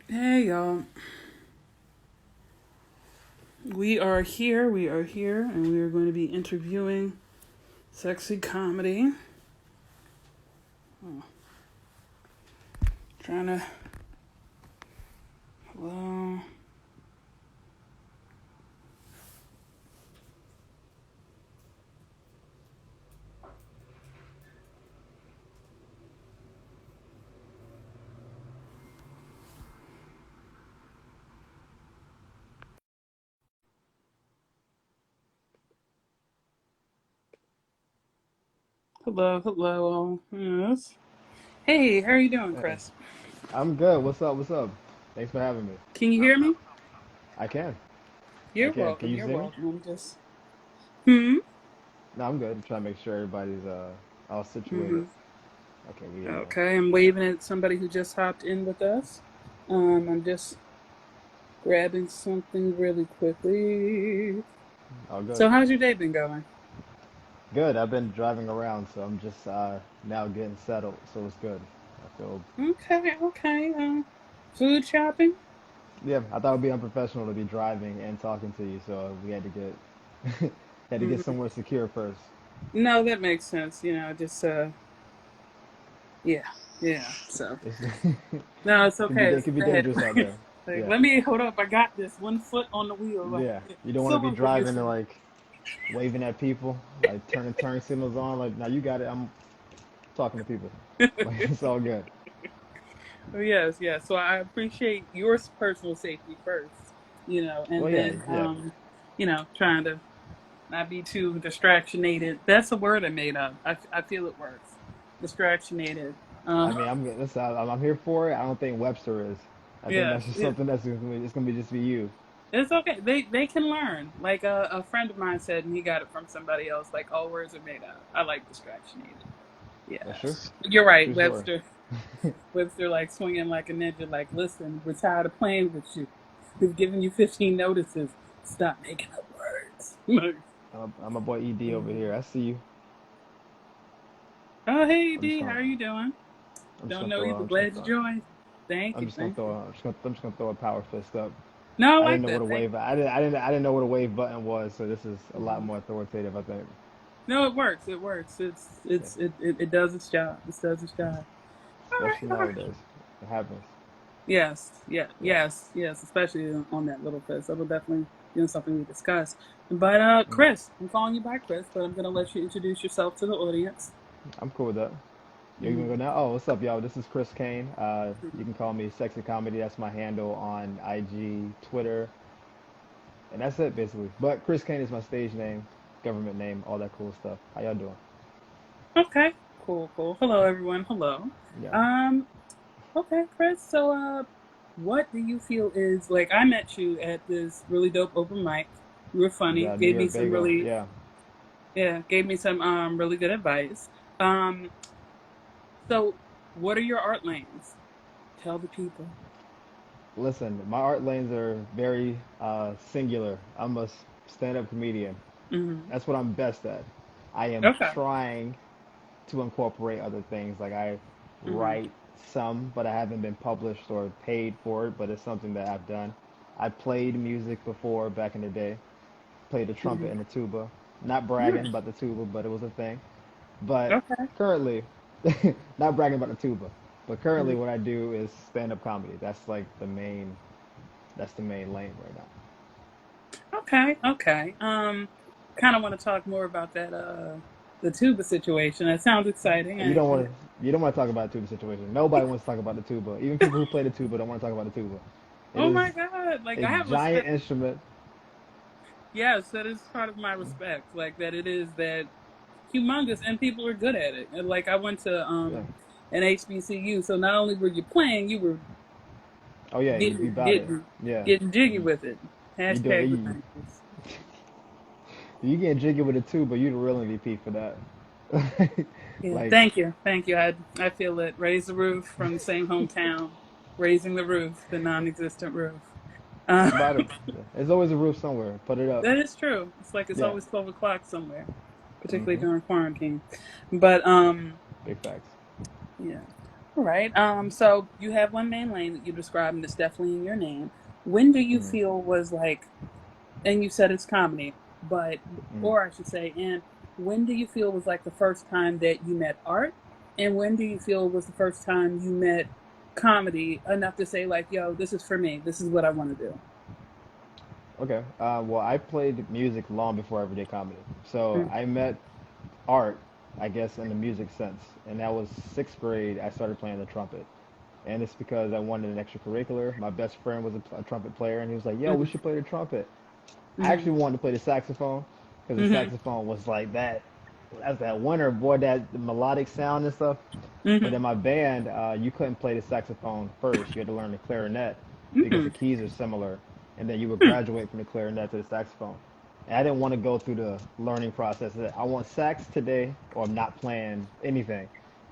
Hey y'all. We are here, and we are going to be interviewing Sexy Comedy. Oh, trying to, well, hello. Yes. Hey, how are you doing, Hey, Chris? I'm good. What's up? What's up? Thanks for having me. Can you hear me? I can. I You're can. Can welcome. you You're see me? welcome. I'm just. Hmm. No, I'm good. I'm trying to make sure everybody's all situated. Mm-hmm. Okay, we in there. Okay, I'm waving at somebody who just hopped in with us. I'm just grabbing something really quickly. All good. So, how's your day been going? Good. I've been driving around, so I'm just now getting settled. So it's good. I feel. Okay. Food shopping? Yeah, I thought it would be unprofessional to be driving and talking to you, so we had to get had to get Hmm. somewhere secure first. No, that makes sense. Just yeah, yeah. So It's no, it's okay. it can be Go ahead. dangerous out there. Like, Yeah. let me hold up. I got this. One foot on the wheel. Like Yeah. You don't want to be someone get used driving to and me. like waving at people, like turning turn signals on. Like, now you got it. I'm talking to people. Like, it's all good. Oh, yes, yes. So I appreciate your personal safety first. Well, And yeah, then yeah. trying to not be too distractionated. That's a word I made up. I feel it works. Distractionated. I mean, I'm here for it. I don't think Webster is. I think Yes. that's just something that's it's gonna be just be you. It's okay. They can learn. Like a friend of mine said, and he got it from somebody else. Like all words are made up. I like distractionated. That's true. Yes, you're right, True story. Webster. Webster like swinging like a ninja. Like, listen, we're tired of playing with you. We've given you 15 notices. Stop making up words. I'm a boy ED over here. I see you. Oh, hey I'm just D, how gonna are you doing? Don't know you, but glad you joined. Thank you, thank you. I'm just gonna throw a power fist up. No, I I didn't like know what that. a Thank wave. I didn't know what a wave button was. So this is a lot you. more authoritative, I think. No, it works. It works. Yeah. It does its job. It does its job. All right, Especially all right. nowadays. It happens. Yes, yeah, Yeah. yes, especially on that little fest. That will definitely something we discuss. But Mm, Chris, I'm calling you by Chris, but I'm gonna let you introduce yourself to the audience. I'm cool with that. You're gonna Hmm. go now? Oh, what's up, y'all? This is Chris Kane. You can call me Sexy Comedy. That's my handle on IG, Twitter, and that's it basically. But Chris Kane is my stage name, government name, all that cool stuff. How y'all doing? Okay, cool. Hello, everyone. Hello. Yeah. Um, okay, Chris. So, what do you feel is like? I met you at this really dope open mic. You were funny. Yeah, New Gave me York some Bagel. really, Yeah. yeah, gave me some really good advice. Um, so what are your art lanes? Tell the people. Listen, my art lanes are very singular. I'm a stand-up comedian. Hmm. That's what I'm best at. I am Okay. trying to incorporate other things. Like I Hmm. write some, but I haven't been published or paid for it, but it's something that I've done. I played music before back in the day. Played the trumpet Hmm. and the tuba. Not bragging Nice. about the tuba, but it was a thing. But Okay. currently, not bragging about the tuba, but currently Mhm. what I do is stand-up comedy. That's the main lane right now. Okay. Kind of want to talk more about that the tuba situation. That sounds exciting. You don't want to talk about the tuba situation. Nobody wants to talk about the tuba. Even people who play the tuba don't want to talk about the tuba. It Oh is my God! Like a I have giant respect. instrument. Yes, that is part of my respect. Like that it is that humongous, and people are good at it. And like I went to Yeah. an HBCU, so not only were you playing, you were Oh yeah, you getting about it. getting Yeah. getting jiggy You, with it. you do Hashtag you, grinders. you get jiggy with it too, but you the real MVP for that. Yeah, Like thank you. I feel it. Raise the roof from the same hometown, raising the roof, the non-existent roof. Uh, you about it. There's always a roof somewhere. Put it up. that is true. It's like it's Yeah. always 12 o'clock somewhere, particularly Hmm. during quarantine. But Big facts. yeah. All right. So you have one main lane that you described, and it's definitely in your name. When do you Mm, feel was like, and you said it's comedy, but, mm. or I should say, and when do you feel was like the first time that you met art? And when do you feel was the first time you met comedy enough to say, like, yo, this is for me. This is what I want to do? Okay. Well, I played music long before I ever did comedy. So Mm-hmm. I met art, I guess, in the music sense, and that was sixth grade. I started playing the trumpet, and it's because I wanted an extracurricular. My best friend was a trumpet player, and he was like, "Yo, we should play the trumpet." I Mm-hmm. actually wanted to play the saxophone because the Mm-hmm. saxophone was like that. That's that winner, boy, that melodic sound and stuff. But Mm-hmm. in my band, you couldn't play the saxophone first. You had to learn the clarinet because Mm-hmm. the keys are similar, and then you would graduate from the clarinet to the saxophone. And I didn't want to go through the learning process. I want sax today, or I'm not playing anything.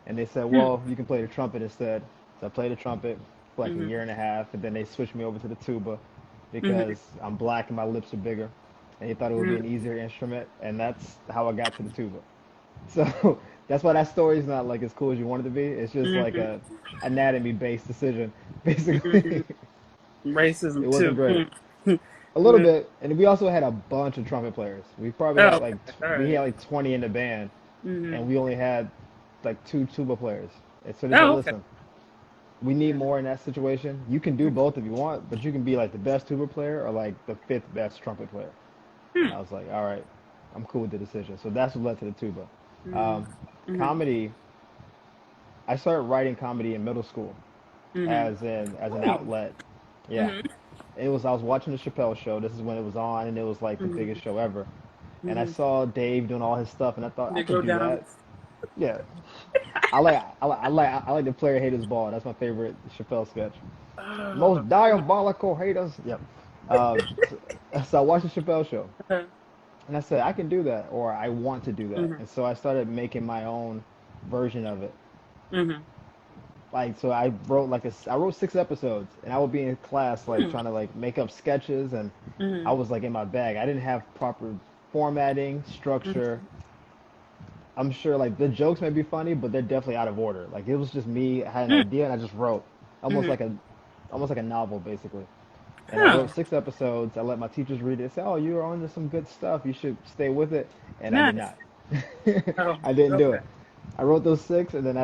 And they said, Mm-hmm. well, you can play the trumpet instead. So I played the trumpet for like a Mm-hmm. year and a half, and then they switched me over to the tuba Mm-hmm. because I'm black and my lips are bigger, and they thought it would be an easier instrument, and that's how I got to the tuba. So that's why that story is not like as cool as you want it to be. It's just like Mm-hmm. a anatomy based decision, basically. Mm-hmm. It Racism wasn't too. great. Mm-hmm. A little bit, and we also had a bunch of trumpet players. We probably Oh, had okay. like All we right. had like 20 in the band, Mm-hmm. and we only had like two tuba players. And so they said, Oh, okay. listen, we need Yeah. more in that situation. You can do both if you want, but you can be like the best tuba player or like the fifth best trumpet player. And I was like, all right, I'm cool with the decision. So that's what led to the tuba. Um, Mm-hmm. comedy, I started writing comedy in middle school Mm-hmm. as an Cool. outlet. Yeah, Mm-hmm. I was watching the Chappelle show. This is when it was on, and it was like the Mm-hmm. biggest show ever. And I Mm-hmm. saw Dave doing all his stuff, and I thought I They could go do down. that. Yeah, I like the player haters ball. That's my favorite Chappelle sketch. Oh, Most diabolical haters. Yep. So I watched the Chappelle show, uh, and I said I can do that, or I want to do that. mm-hmm. And so I started making my own version of it. Mm-hmm. Like so, I wrote 6 episodes, and I would be in class like trying to like make up sketches, and I Mm-hmm. was like in my bag. I didn't have proper formatting, structure. I'm sure like the jokes may be funny, but they're definitely out of order. Like it was just me. I had an idea, and I just wrote almost Mm-hmm. like a almost like a novel basically. And I wrote Oh, 6 episodes. I let my teachers read it. Say, "Oh, you're on to some good stuff. You should stay with it." And I did nice. not. Oh, I didn't do okay. it. I wrote those six, and then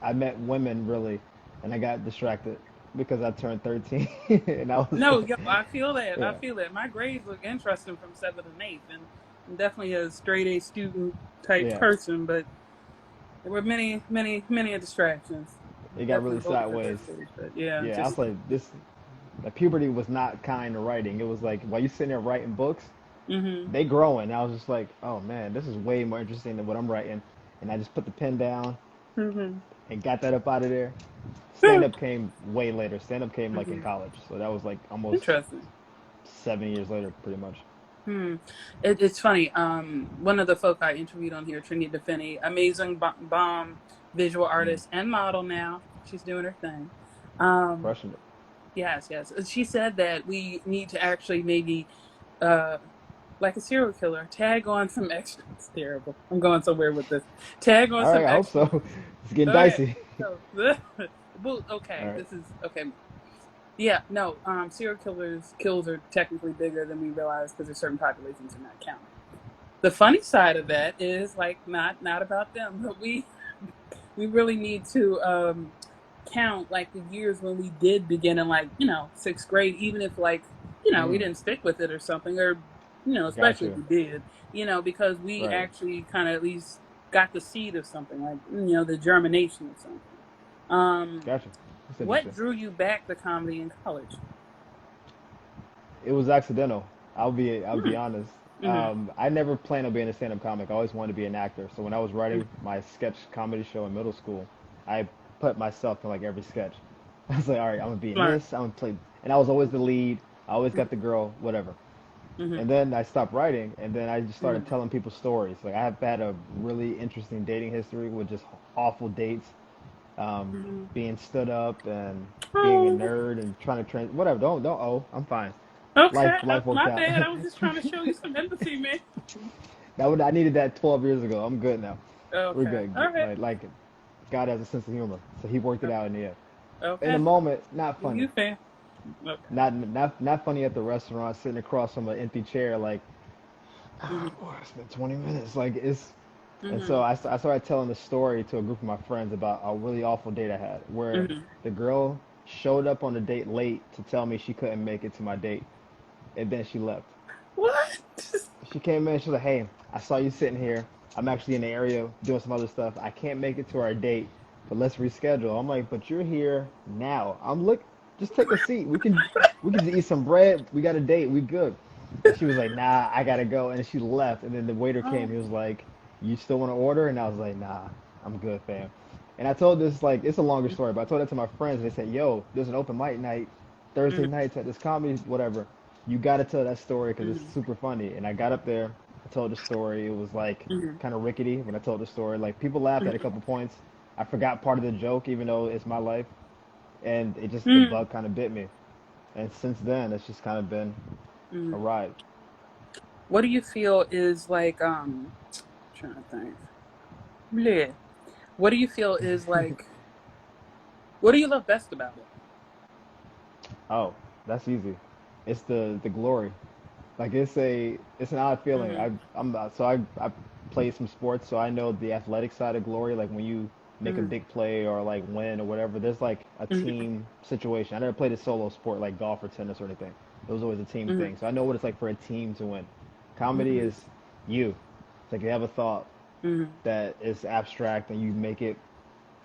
I met women really, and I got distracted because I turned 13, and I was No, yo, I feel that. I yeah, feel that. My grades look interesting from seventh and eighth, and I'm definitely a straight A student type yeah. person, but there were many, many, many distractions. It got really Definitely older at sideways. that stage, but yeah, Yeah, I just was like this. The puberty was not kind to writing. It was like while you sitting there writing books, mm-hmm. they growing. I was just like, oh man, this is way more interesting than what I'm writing. And I just put the pen down Mm-hmm. and got that up out of there. Stand up came way later. Stand up came like in Mm-hmm. college, so that was like almost Interesting. 7 years later, pretty much. Hmm. It's funny. One of the folk I interviewed on here, Trinity Defeni, amazing bomb visual Mm, artist and model now. She's doing her thing. Um, crushing it. yes, yes. She said that we need to actually maybe, uh, like a serial killer, tag on some extra. It's terrible. I'm going somewhere with this. Tag on All some right, I hope extra. so. It's getting Okay. dicey. So, well, All okay. right. This is okay. Yeah, no. Serial killers kills are technically bigger than we realize because there's certain populations are not counted. The funny side of that is like not about them, but we really need to count like the years when we did begin in like sixth grade, even if like we Mm, didn't stick with it or something, or got especially if you. we did, because we Right. actually kind of at least got the seed of something, like the germination of something. Um, Got you. That's what interesting. drew you back to comedy in college? It was accidental. I'll be Mm-hmm. honest. Mm-hmm. I never planned on being a stand-up comic. I always wanted to be an actor. So when I was writing my sketch comedy show in middle school, I put myself in like every sketch. I was like, all right, I'm gonna be in Smart. this. I'm gonna play, and I was always the lead. I always got the girl, whatever. Mm-hmm. And then I stopped writing, and then I just started Mm-hmm. telling people stories. Like I have had a really interesting dating history with just awful dates, Mm-hmm. being stood up and being a Oh, nerd and trying to train. Whatever. Don't. Oh, I'm fine. okay. Life worked My out. bad. I was just trying to show you some empathy, man. I needed that 12 years ago. I'm good now. We're Okay. good. All right. Like it. God has a sense of humor, so he worked it out in the end. In the Okay. moment, not funny. You fair. Okay. Not funny at the restaurant, sitting across from an empty chair, like, Mhm. oh, boy, it's been 20 minutes. Like it's, and so Mhm. I started telling the story to a group of my friends about a really awful date I had, where Mhm. the girl showed up on the date late to tell me she couldn't make it to my date, and then she left. What? She came in, she's like, "Hey, I saw you sitting here. I'm actually in the area doing some other stuff. I can't make it to our date, but let's reschedule." I'm like, "But you're here now. Just take a seat. We can just eat some bread. We got a date. We good." And she was like, "Nah, I gotta go." And she left. And then the waiter came. Oh. He was like, "You still want to order?" And I was like, "Nah, I'm good, fam." And I told this, like, it's a longer story, but I told it to my friends. And they said, "Yo, there's an open mic night Thursday Mhm. nights at this comedy whatever. You got to tell that story because it's Mhm. super funny." And I got up there, I told the story. It was like Mhm. kind of rickety when I told the story. Like people laughed at a couple points. I forgot part of the joke, even though it's my life, and it just the Mhm. bug kind of bit me. And since then, it's just kind of been a Mhm. ride. What do you feel is like trying to think. Yeah. What do you feel is like what do you love best about it? Oh, that's easy. It's the glory. Like it's an odd feeling. Mhm. I played some sports, so I know the athletic side of glory. Like when you make a Mhm. big play or like win or whatever, there's like a Mhm. team situation. I never played a solo sport like golf or tennis or anything. It was always a team Mhm. thing. So I know what it's like for a team to win. Comedy Mhm. is you. It's like you have a thought Mhm. that is abstract and you make it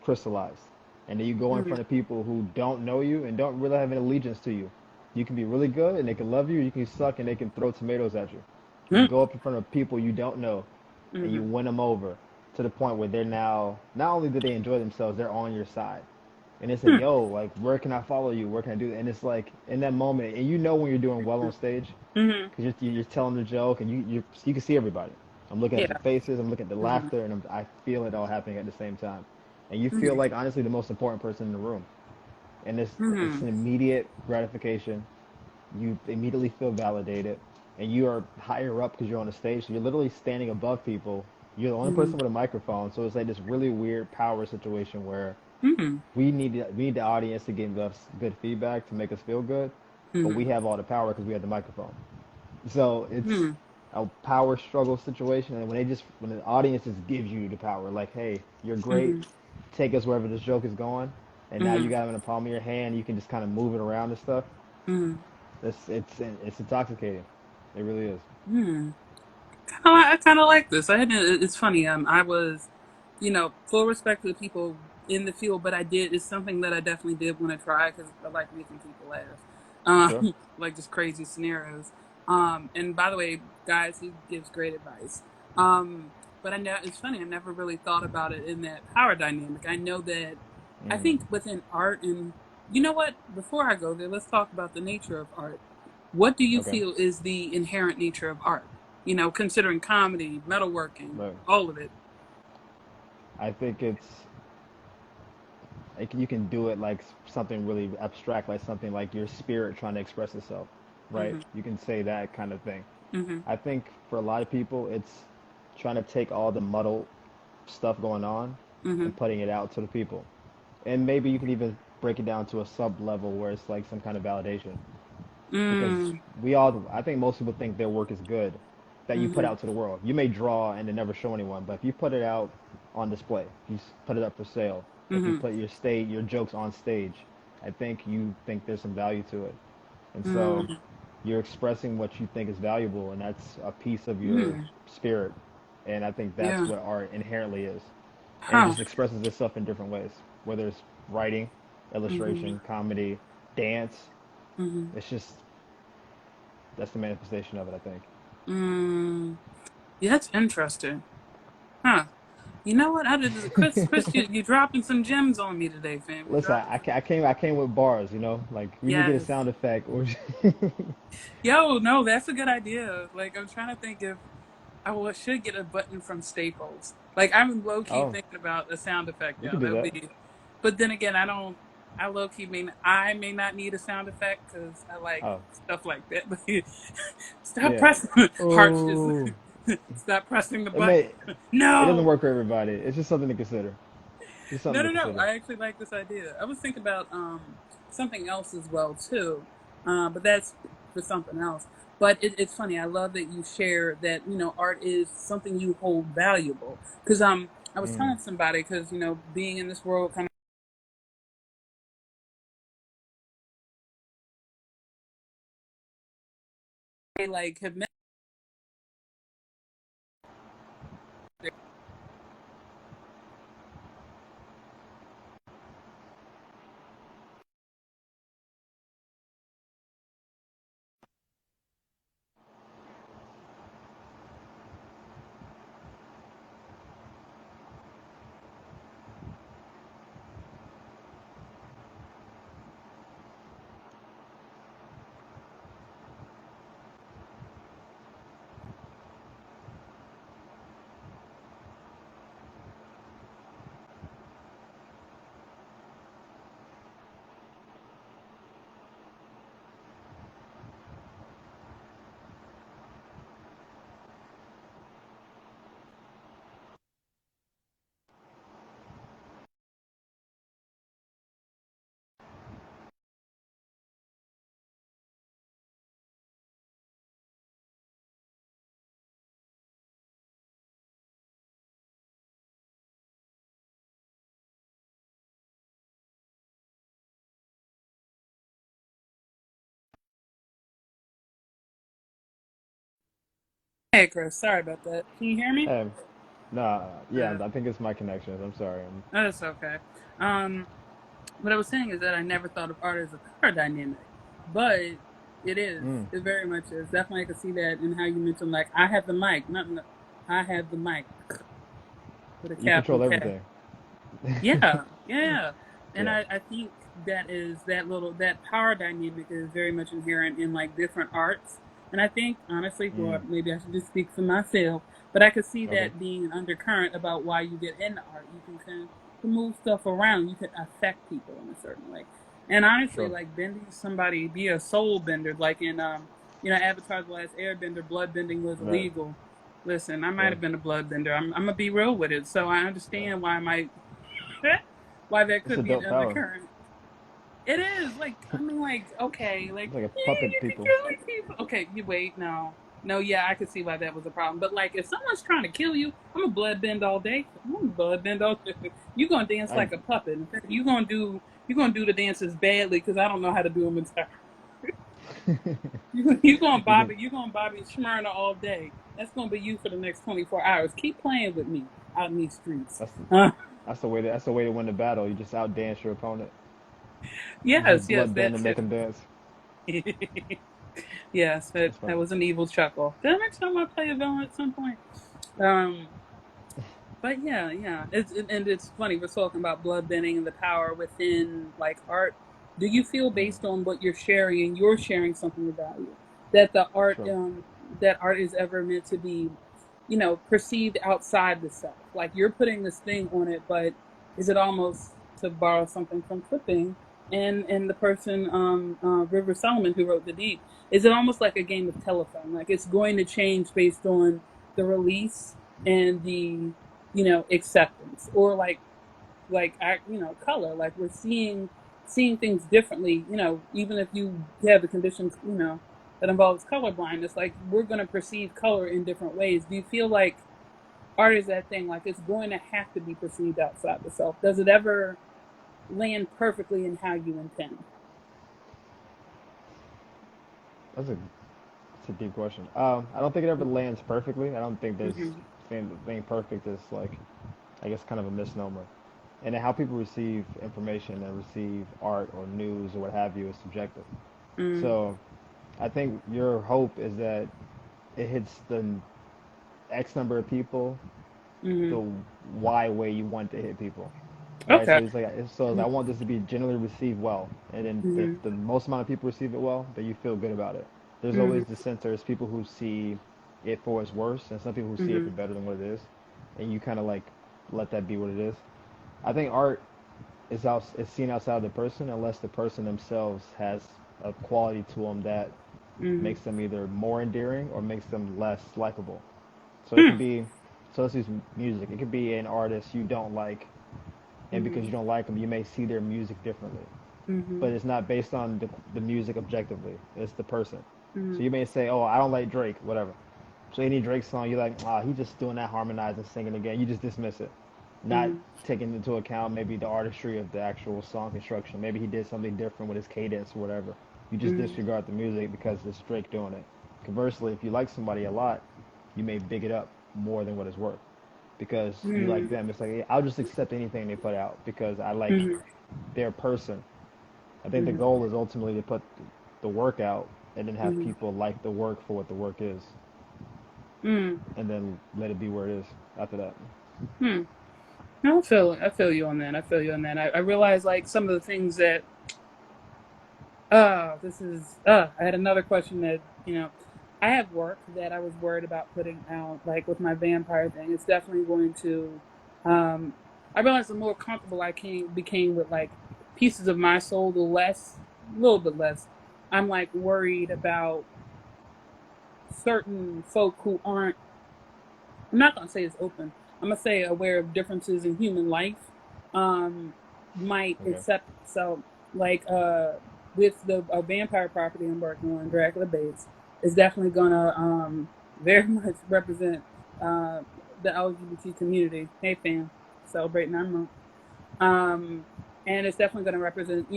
crystallized. And then you go in Mhm. front of people who don't know you and don't really have an allegiance to you. You can be really good and they can love you. You can suck and they can throw tomatoes at you. You Mhm. go up in front of people you don't know and you Mhm. win them over to the point where they're now, not only do they enjoy themselves, they're on your side. And they say, Mhm. "Yo, like, where can I follow you? Where can I do that?" And it's like in that moment, and you know when you're doing well on stage Mhm. because you're telling the joke and you can see everybody. I'm looking at the Yeah. faces, I'm looking at the Mhm. laughter, and I feel it all happening at the same time. And you feel Mhm. like honestly the most important person in the room. And it's Mhm. an immediate gratification. You immediately feel validated, and you are higher up because you're on the stage. So you're literally standing above people. You're the only Mhm. person with a microphone, so it's like this really weird power situation where Mhm. we need the audience to give us good feedback to make us feel good, but we Mhm. have all the power because we have the microphone. So it's Mhm. a power struggle situation, and when the audience just gives you the power, like, "Hey, you're great, Mhm. take us wherever this joke is going," and now you Mhm. got it in the palm of your hand, you can just kind of move it around and stuff. Mhm. It's intoxicating. It really is. Mhm. I kind of like this. I had it's funny. I was, full respect to the people in the field, but I did. It's something that I definitely did want to try because I like making people laugh, Sure. like just crazy scenarios. And by the way, guys, he gives great advice. But I know it's funny. I never really thought about it in that power dynamic. I know that. I Mm, think within art, and you know what? Before I go there, let's talk about the nature of art. What do you okay. feel is the inherent nature of art? Considering comedy, metalworking, But all of it. I think it's like you can do it like something really abstract, like something like your spirit trying to express itself, right? Mm-hmm. You can say that kind of thing. Mm-hmm. I think for a lot of people, it's trying to take all the muddled stuff going on Mm-hmm. and putting it out to the people. And maybe you can even break it down to a sub level where it's like some kind of validation. Because Mm-hmm. I think most people think their work is good that you put Mm-hmm. out to the world. You may draw and then never show anyone, but if you put it out on display, if you put it up for sale, if you Mm-hmm. put your jokes on stage, I think you think there's some value to it. And so Mm-hmm. you're expressing what you think is valuable, and that's a piece of your Mm-hmm. spirit. And I think that's Yeah. what art inherently is. And it Huh. just expresses itself in different ways, whether it's writing, Mm-hmm. illustration, comedy, dance. Mm-hmm. It's just that's the manifestation of it, I think. Mm. Yeah, that's interesting. Huh. You know what? I did this. Chris, you dropping some gems on me today, fam. You Listen, dropping some. I came with bars, you know, like we need to get a Yes. sound effect or Yo, no, that's a good idea. Like, I'm trying to think if should get a button from Staples. Like, I'm low key oh, thinking about a sound effect, we yo. could do That would that. be. But then again, I don't. I low key I may not need a sound effect because I like Oh, stuff like that. But stop yeah. pressing hearts. Just Oh, stop pressing the it button. may it doesn't No. work for everybody. It's just something to consider. Just No, something to no, no. consider. I actually like this idea. I was thinking about something else as well too, but that's for something else. But it's funny. I love that you share that art is something you hold valuable. Because I was Mm. telling somebody because being in this world kind of like have met. Hey, Chris. Sorry about that. Can you hear me? Hey, nah, yeah, Uh, I think it's my connections. I'm sorry. that's okay. Um, what I was saying is that I never thought of art as a power dynamic, but it is. Mm. It very much is. Definitely, I can see that in how you mentioned, like, I have the mic, not I have the mic with a You capital control K. everything. Yeah, yeah. And Yeah. I think that is that power dynamic is very much inherent in like different arts. And I think honestly, Mm. well, maybe I should just speak for myself, but I could see Okay. that being an undercurrent about why you get into art. You can kind of move stuff around. You can affect people in a certain way. And honestly, Sure. like bending somebody, be a soul bender, like in Avatar: The Last Airbender, blood bending was Right. illegal. Listen, I might Yeah. have been a blood bender. I'm gonna be real with it. So I Yeah. understand why I might why that It's a could be an dope power. undercurrent. It is like I mean, like okay, like It's like a yeah, puppet you can people. kill people. Okay, you wait, no, no, yeah, I could see why that was a problem. But like, if someone's trying to kill you, I'm a blood bend all day. I'm a blood bend all day. You gonna dance I like a puppet. In fact, you gonna do the dances badly because I don't know how to do them entirely. you can You gonna Bobby Schmurner all day. That's gonna be you for the next 24 hours. Keep playing with me out in these streets. that's the, Uh, that's the way to win the battle. You just outdance your opponent. You yes, just yes, blood bend that and too. make them dance. Yes, that That's funny. that was an evil chuckle. Did I mention I want to play a villain at some point? Um, but yeah, yeah. And it's funny we're talking about bloodbending and the power within like art. Do you feel Mm. based on what you're sharing and you're sharing something of value that the art Sure. that art is ever meant to be, perceived outside the self? Like you're putting this thing on it, but is it almost to borrow something from Clipping and the person River Solomon who wrote The Deep? Is it almost like a game of telephone? Like it's going to change based on the release and the acceptance or color, like we're seeing things differently, even if you have the conditions that involves color blindness, like we're going to perceive color in different ways. Do you feel like art is that thing, like it's going to have to be perceived outside the self? Does it ever land perfectly in how you intend? That's a It's a deep question. I don't think it ever lands perfectly. I don't think there's Mm-hmm. thing perfect is like, I guess, kind of a misnomer. And then how people receive information and receive art or news or what have you is subjective. Mm-hmm. So I think your hope is that it hits the X number of people Mm-hmm. the Y way you want to hit people. Right? Okay. So I want this to be generally received well. And then if Mm-hmm. the most amount of people receive it well, then you feel good about it. There's Mm-hmm. always dissenters, people who see it for its worse, and some people who see it Mm-hmm. for better than what it is. And you kind of like let that be what it is. I think art is seen outside the person unless the person themselves has a quality to them that Mm-hmm. makes them either more endearing or makes them less likable. So it Hmm. could be, so let's use music. It could be an artist you don't like, and because you don't like them, you may see their music differently. But it's not based on the music objectively. It's the person. So you may say, "Oh, I don't like Drake, whatever." So any Drake song, you're like, "Ah, he's just doing that harmonizing, singing again." You just dismiss it, not taking into account maybe the artistry of the actual song construction. Maybe he did something different with his cadence or whatever. You just disregard the music because it's Drake doing it. Conversely, if you like somebody a lot, you may big it up more than what it's worth because you like them. It's like, "Yeah, I'll just accept anything they put out because I like their person." I think the goal is ultimately to put the work out and then have people like the work for what the work is, and then let it be where it is after that. No, I feel you on that. I feel you on that. I realize like some of the things that this is I had another question that, I have work that I was worried about putting out, like with my vampire thing. It's definitely going to um I realized the more comfortable I became with like pieces of my soul, the less a little bit less I'm like worried about certain folk who aren't, I'm not gonna say it's open. I'm gonna say aware of differences in human life, um, might Okay. accept it. So, like, with the vampire property I'm working on, Dracula Bates, is definitely gonna very much represent uh the LGBT community. Hey, fam, celebrating our month. Um, and it's definitely gonna represent,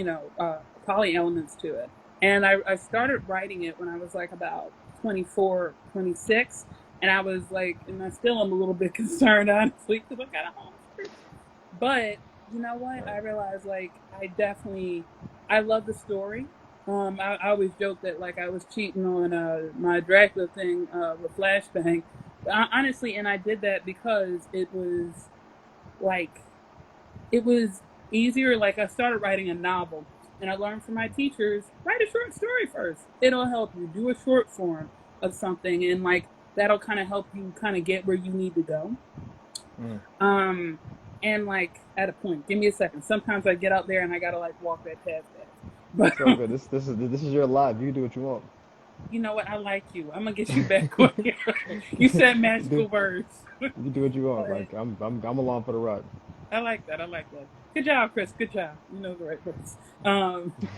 poly elements to it. And I started writing it when I was like about 24, 26, and I was like, and I still am a little bit concerned, honestly, because I got a home street. But you know what? Right. I realized like I love the story. I always joke that like I was cheating on my Dracula thing with Flashbang. Honestly, and I did that because like it was easier. Like I started writing a novel, and I learned from my teachers, write a short story first. It'll help you do a short form of something, and like that'll kind of help you kind of get where you need to go. Mm. Um, and like at a point, give me a second. Sometimes I get out there and I gotta like walk that path back. But It's all good. This is your life. You can do what you want. you know what? I like you. I'm gonna get you back on here. You said do magical words. You can do what you want. But Like I'm along for the ride. I like that. I like that. Good job, Chris. Good job. You know the right words.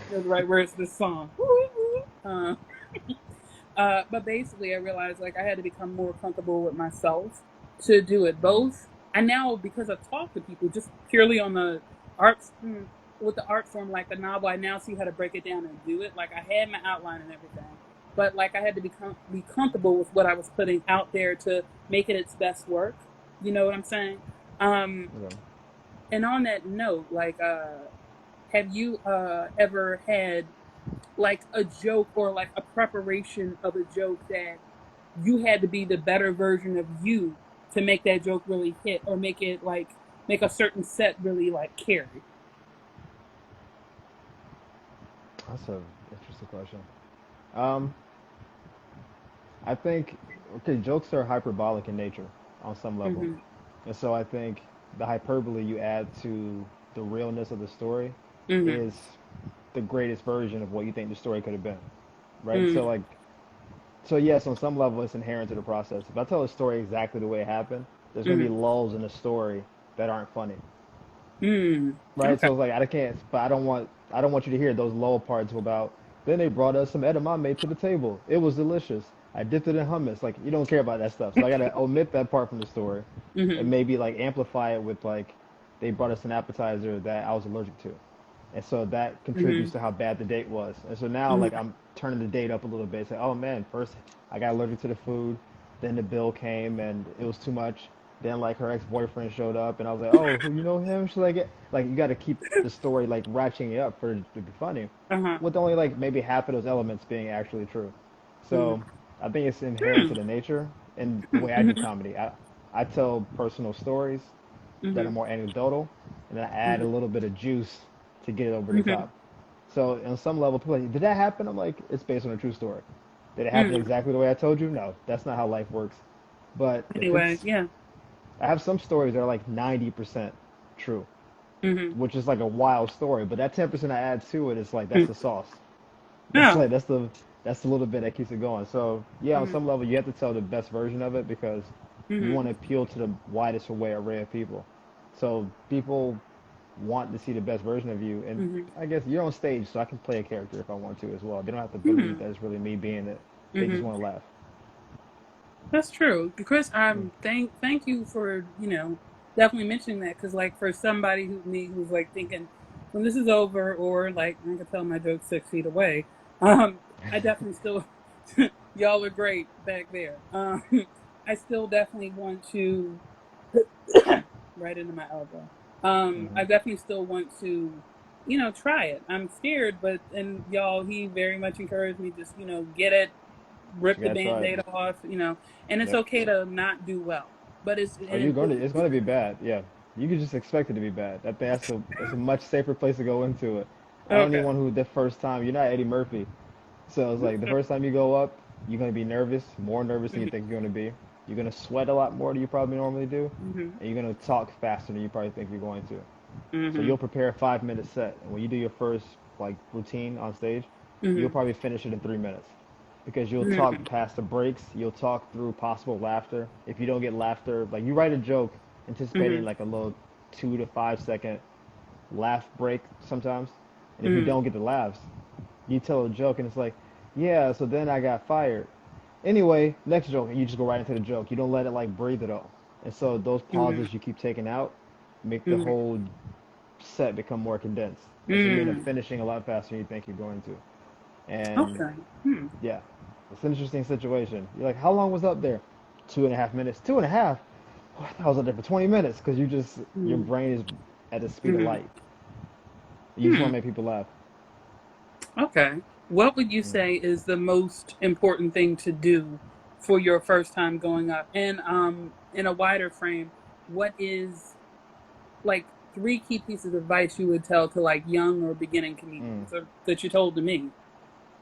You know the right words to this song. But basically, I realized like I had to become more comfortable with myself to do it. Both I now, because I've talked to people just purely on the arts with the art form, like the novel. I now see how to break it down and do it. Like I had my outline and everything, but like I had to be comfortable with what I was putting out there to make it its best work. You know what I'm saying? Um, Okay. and on that note, like, have you ever had like a joke or like a preparation of a joke that you had to be the better version of you to make that joke really hit or make it like make a certain set really like carry? That's an interesting question. Um, I think okay, jokes are hyperbolic in nature on some level, Mm-hmm. and so I think the hyperbole you add to the realness of the story Mm-hmm. is the greatest version of what you think the story could have been, right? Mm-hmm. So yes, on some level, it's inherent to the process. If I tell a story exactly the way it happened, there's gonna be Mm-hmm. lulls in the story that aren't funny, Mm. right? Okay. So it's like I can't, but I don't want you to hear those lull parts about. Then they brought us some edamame to the table. It was delicious. I dipped it in hummus. Like you don't care about that stuff, so I gotta omit that part from the story, and Mm-hmm. maybe like amplify it with like they brought us an appetizer that I was allergic to, and so that Mm-hmm. contributes to how bad the date was. And so now like Mm-hmm. I'm turning the date up a little bit. Say, oh man, first I got allergic to the food, then the bill came and it was too much. Then like her ex-boyfriend showed up and I was like, oh, who you know him? She's like you got to keep the story like ratcheting it up for it to be funny, Uh-huh. with only like maybe half of those elements being actually true. So I think it's inherent Mm-hmm. to the nature and the way I do comedy. I tell personal stories that are Mm-hmm. more anecdotal, and then I add a little bit of juice to get it over the Mm-hmm. top. So on some level, people are like, did that happen? I'm like, it's based on a true story. Did it happen Mm-hmm. exactly the way I told you? No, that's not how life works. But if Anyway, it's, yeah. I have some stories that are like 90% true, Mm-hmm. which is like a wild story. But that 10% I add to it is like that's the sauce. That's Yeah. like that's the little bit that keeps it going. So yeah, on Mm-hmm. some level, you have to tell the best version of it because you Mm-hmm. want to appeal to the widest array of people. So people want to see the best version of you. And Mm-hmm. I guess you're on stage, so I can play a character if I want to as well. They don't have to believe Mm-hmm. that it's really me being it. They just Mm-hmm. want to laugh. That's true. Chris, Mm. thank you for, definitely mentioning that, because like for somebody who's like thinking when this is over, or like I can tell my joke 6 feet away. I definitely still y'all are great back there. I still definitely want to right into my elbow. Mm-hmm. I definitely still want to, try it. I'm scared, but and y'all, he very much encouraged me, just get it, But rip you the gotta try it. band-aid off, and it's Yep. okay to not do well. But it's Oh, and you're it, going to. It's going to be bad. Yeah. You can just expect it to be bad. That's a much safer place to go into it. I don't need okay. one who the first time. You're not Eddie Murphy, so it's like the first time you go up, you're gonna be nervous, more nervous than you Mhm, think you're gonna be. You're gonna sweat a lot more than you probably normally do, mhm, and you're gonna talk faster than you probably think you're going to. So mhm, you'll prepare a 5 minute set, and when you do your first like routine on stage, you'll mhm, probably finish it in 3 minutes because you'll talk mhm, past the breaks. You'll talk through possible laughter. If you don't get laughter, like you write a joke anticipating mhm, like a little 2 to 5 second laugh break sometimes, and if you mhm, don't get the laughs, you tell a joke and it's like, yeah, so then I got fired. Anyway, next joke, and you just go right into the joke. You don't let it like breathe at all. And so those mhm, pauses you keep taking out make the mhm, whole set become more condensed. And so you end up mhm. finishing a lot faster than you think you're going to. And Okay. Hmm. yeah, it's an interesting situation. You're like, how long was up there? 2.5 minutes. 2.5? Oh, I thought I was up there for 20 minutes because your Mhm, brain is at the speed of mhm, light. You just want hmm. to make people laugh. Okay. What would you Mm. say is the most important thing to do for your first time going up? And in a wider frame, what is like three key pieces of advice you would tell to like young or beginning Mm. comedians, or that you told to me?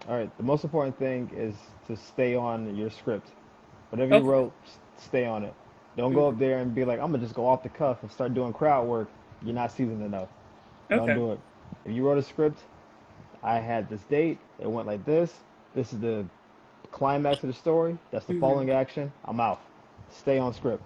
All right, the most important thing is to stay on your script. Whatever you Okay. wrote, stay on it. Don't go up Mhm. there and be like, I'm gonna just go off the cuff and start doing crowd work. You're not seasoned enough. Don't Okay. do it. If you wrote a script, I had this date, it went like this. This is the climax of the story. That's the Mhm. following action. I'm out. Stay on script.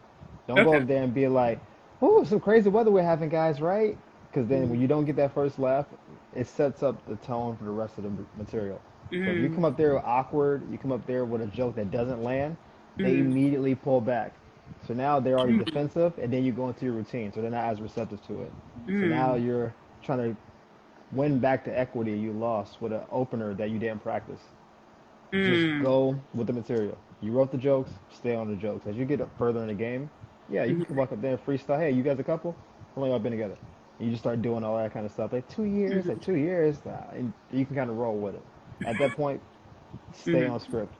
Don't go Okay. up there and be like, "Oh, some crazy weather we're having, guys!" Right? Because then when Mhm. you don't get that first laugh, it sets up the tone for the rest of the material. So if you Mhm. come up there awkward, you come up there with a joke that doesn't land, they Mhm. immediately pull back. So now they're already Mhm. defensive, and then you go into your routine, so they're not as receptive to it. So now Mhm. you're trying to win back the equity you lost with an opener that you didn't practice. Just Mhm. go with the material. You wrote the jokes, stay on the jokes. As you get up further in the game, yeah, you can Mhm. walk up there and freestyle. Hey, you guys a couple? How long y'all been together? And you just start doing all that kind of stuff. Like 2 years, Mhm. like 2 years, and you can kind of roll with it. At that point, stay Mhm. on script.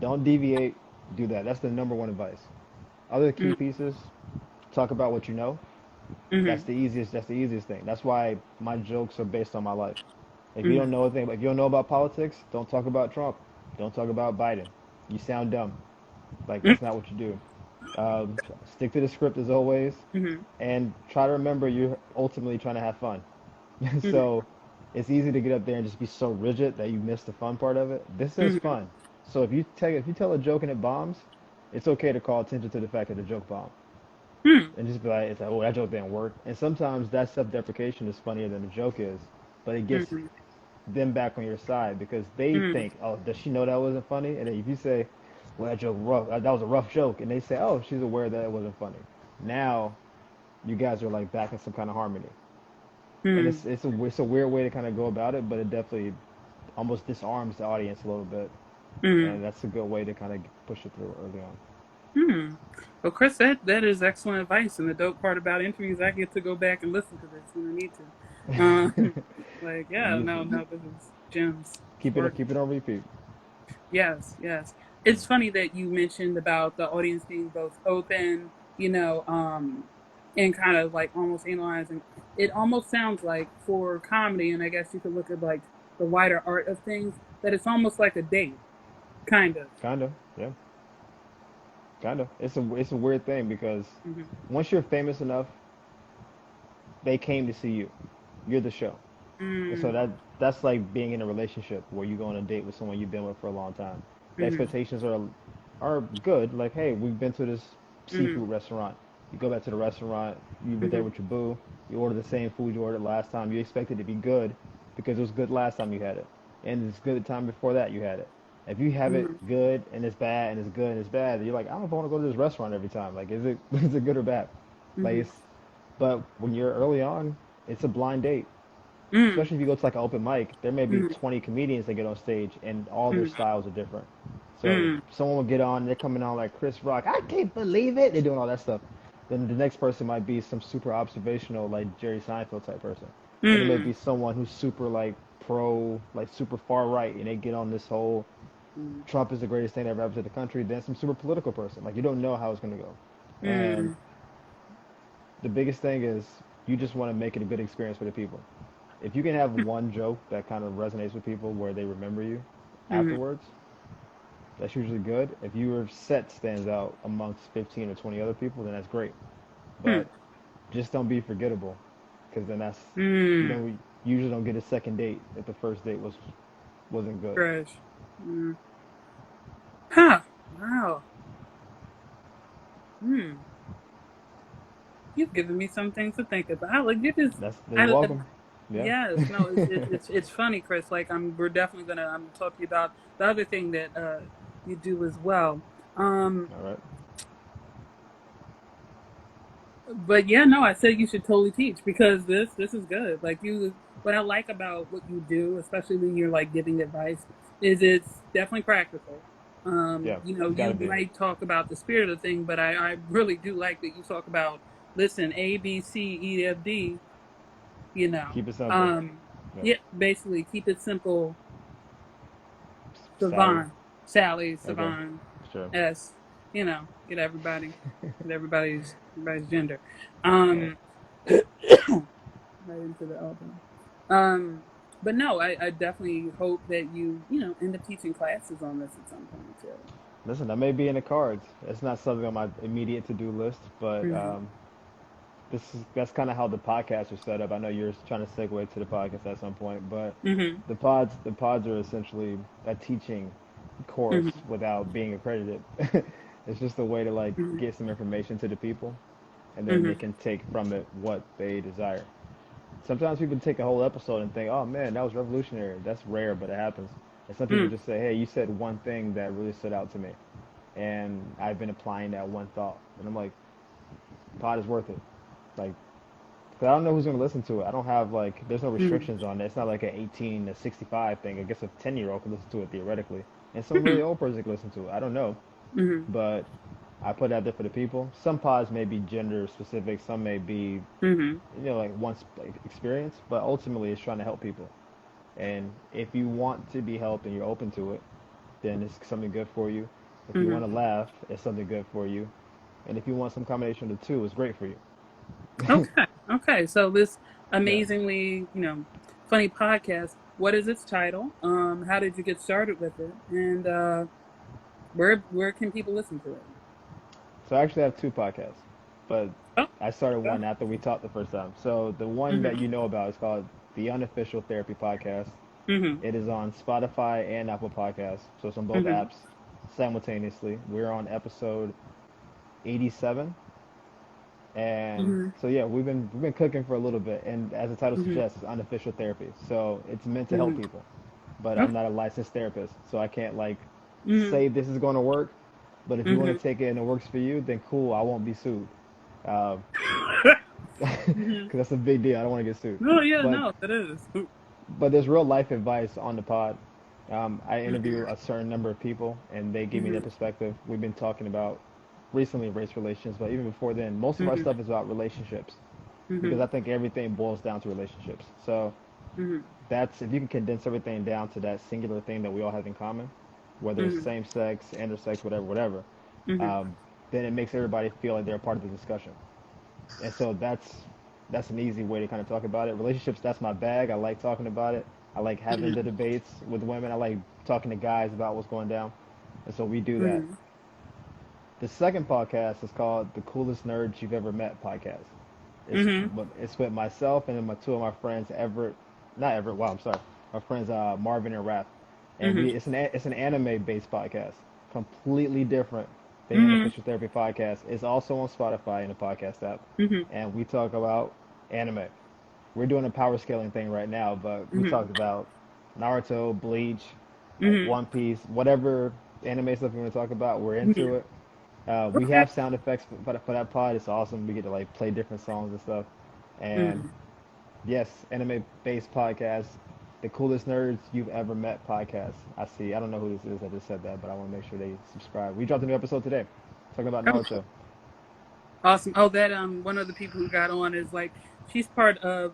Don't deviate. Do that. That's the number one advice. Other key Mhm. pieces, talk about what you know. That's Mhm. the easiest. That's the easiest thing. That's why my jokes are based on my life. If you don't Mhm. know anything, if you don't know about politics, don't talk about Trump. Don't talk about Biden. You sound dumb. Like that's not what you do. Stick to the script as always, Mhm. and try to remember you're ultimately trying to have fun. Mhm. So it's easy to get up there and just be so rigid that you miss the fun part of it. This is Mhm. fun. So if you tell a joke and it bombs, it's okay to call attention to the fact that the joke bombed Mhm. and just be like, it's like, oh, that joke didn't work. And sometimes that self-deprecation is funnier than the joke is, but it gets Mhm. them back on your side because they Mhm. think, oh, does she know that wasn't funny? And then if you say, well, that joke rough, that was a rough joke, and they say, oh, she's aware that it wasn't funny. Now you guys are like back in some kind of harmony, and Mhm. it's a weird way to kind of go about it, but it definitely almost disarms the audience a little bit, Mhm. and that's a good way to kind of push it through early on. Hmm. Well, Chris, that is excellent advice. And the dope part about interviews, I get to go back and listen to this when I need to. Like, yeah, You no, no, this is gems. It's work. keep it on repeat. Yes, yes. It's funny that you mentioned about the audience being both open, and kind of like almost analyzing. It almost sounds like for comedy, and I guess you could look at like the wider art of things, that it's almost like a date, kind of. Kind of, yeah, kind of. It's a weird thing because Hmm. once you're famous enough, they came to see you. You're the show. And so Mm-hmm. that's like being in a relationship where you go on a date with someone you've been with for a long time. The Mm-hmm. expectations are good. Like, hey, we've been to this Mm-hmm. seafood restaurant. You go back to the restaurant, you were there Mhm. with your boo, you order the same food you ordered last time. You expect it to be good because it was good last time you had it, and it's good the time before that you had it. If you have it Mhm. good and it's bad and it's good and it's bad, you're like, I don't know if I want to go to this restaurant every time. Like, is it is it good or bad? Like, Mhm. but when you're early on, it's a blind date. Mhm. Especially if you go to like an open mic, there may be Mhm. 20 comedians that get on stage and all their Mhm. styles are different. So Mhm. someone will get on, they're coming on like Chris Rock, I can't believe it. They're doing all that stuff. Then the next person might be some super observational, like Jerry Seinfeld type person. Then it may Mhm. be someone who's super like pro, like super far right, and they get on this whole Mhm. Trump is the greatest thing that ever happened to the country. Then some super political person. Like you don't know how it's gonna go. And Mhm. the biggest thing is you just want to make it a good experience for the people. If you can have one joke that kind of resonates with people where they remember you Mhm. afterwards, that's usually good. If your set stands out amongst 15 or 20 other people, then that's great. Mhm. But just don't be forgettable, because then that's you Mhm. don't you usually don't get a second date if the first date wasn't good. Trash. Mhm. Huh. Wow. Hmm. You've given me something to think about. Like you just, That's you're I, welcome. Yeah. yes, no, it's funny, Chris. Like we're definitely I'm gonna talk to you about the other thing that you do as well. Um, All right. but yeah, no, I said you should totally teach because this is good. Like you, what I like about what you do, especially when you're like giving advice, is it's definitely practical. Yeah. You know, It's got to you be. might talk about the spirit of the thing, but I really do like that you talk about listen A B C E F D. You know, Keep it simple. um, Yeah. yeah, basically keep it simple. Sally. Savon, Sally, Okay. Savon, Sure. S. You know, get everybody's gender. Right. Um, right into the elbow. Um, but no, I definitely hope that you know end up teaching classes on this at some point too. Listen, that may be in the cards. It's not something on my immediate to-do list, but Mm-hmm. that's kind of how the podcasts are set up. I know you're trying to segue to the podcast at some point, but Mm-hmm. the pods are essentially a teaching course Mm-hmm. without being accredited. It's just a way to like Mm-hmm. get some information to the people, and then they Mm-hmm. can take from it what they desire. Sometimes people take a whole episode and think, "Oh man, that was revolutionary." That's rare, but it happens. And some people Mm-hmm. just say, "Hey, you said one thing that really stood out to me, and I've been applying that one thought." And I'm like, "Pod is worth it." Like, 'cause I don't know who's gonna listen to it. I don't have like, there's no restrictions on it. It's not like an 18 to 65 thing. I guess a 10-year-old can listen to it theoretically, and some Mm-hmm. really old person can listen to it. I don't know, Mm-hmm. but I put it out there for the people. Some pods may be gender specific. Some may be, Mm-hmm. like once like, experience, but ultimately it's trying to help people. And if you want to be helped and you're open to it, then it's something good for you. If you want to Mm-hmm. laugh, it's something good for you. And if you want some combination of the two, it's great for you. Okay. Okay. So this Yeah. amazingly, funny podcast. What is its title? How did you get started with it? And where can people listen to it? So I actually have two podcasts, but Oh, I started okay. one after we talked the first time. So the one that Mm-hmm. you know about is called the Unofficial Therapy Podcast. Mm-hmm. It is on Spotify and Apple Podcasts, so it's on both Mm-hmm. apps simultaneously. We're on episode 87, and Mm-hmm. so yeah, we've been cooking for a little bit, and as the title Mm-hmm. suggests, it's unofficial therapy. So it's meant to help Mm-hmm. people, but I'm Okay. not a licensed therapist, so I can't like Mm-hmm. say this is going to work. But if you want Mm-hmm. to take it and it works for you, then cool, I won't be sued. Uh, Mm-hmm. because that's a big deal. I don't want to get sued. No, yeah, But no, it is. but there's real life advice on the pod. I interview Mm-hmm. a certain number of people, and they give me their Mm-hmm. perspective. We've been talking about recently race relations, but even before then, most of our Mm-hmm. stuff is about relationships because Mm-hmm. I think everything boils down to relationships. So Mm-hmm. that's if you can condense everything down to that singular thing that we all have in common, whether it's Mm-hmm. same sex, intersex, whatever, whatever, Mm-hmm. um, then it makes everybody feel like they're a part of the discussion. And so that's an easy way to kind of talk about it. Relationships, that's my bag. I like talking about it. I like having the debates with women. I like talking to guys about what's going down. And so we do that. Mm-hmm. The second podcast is called The Coolest Nerds You've Ever Met podcast. It's Mm-hmm. it's with myself and then my two of my friends, Everett, not Everett. Wow, I'm sorry. My friends Marvin and Raph, and Mm-hmm. it's an anime based podcast, completely different the Mhm. Unofficial Therapy Podcast, is also on Spotify in the podcast app, Mhm. and we talk about anime. We're doing a power scaling thing right now, but we Mhm. talked about Naruto, Bleach, Mhm. One Piece, whatever anime stuff you want to talk about. We're into Mhm. it. We Okay. have sound effects for that pod. It's awesome. We get to like play different songs and stuff. And Mhm. yes, anime based podcast, the coolest nerds you've ever met podcast. I see. I don't know who this is. I just said that, but I want to make sure they subscribe. We dropped a new episode today, talking about Oh, Naruto. awesome. Oh, that one of the people who got on is like she's part of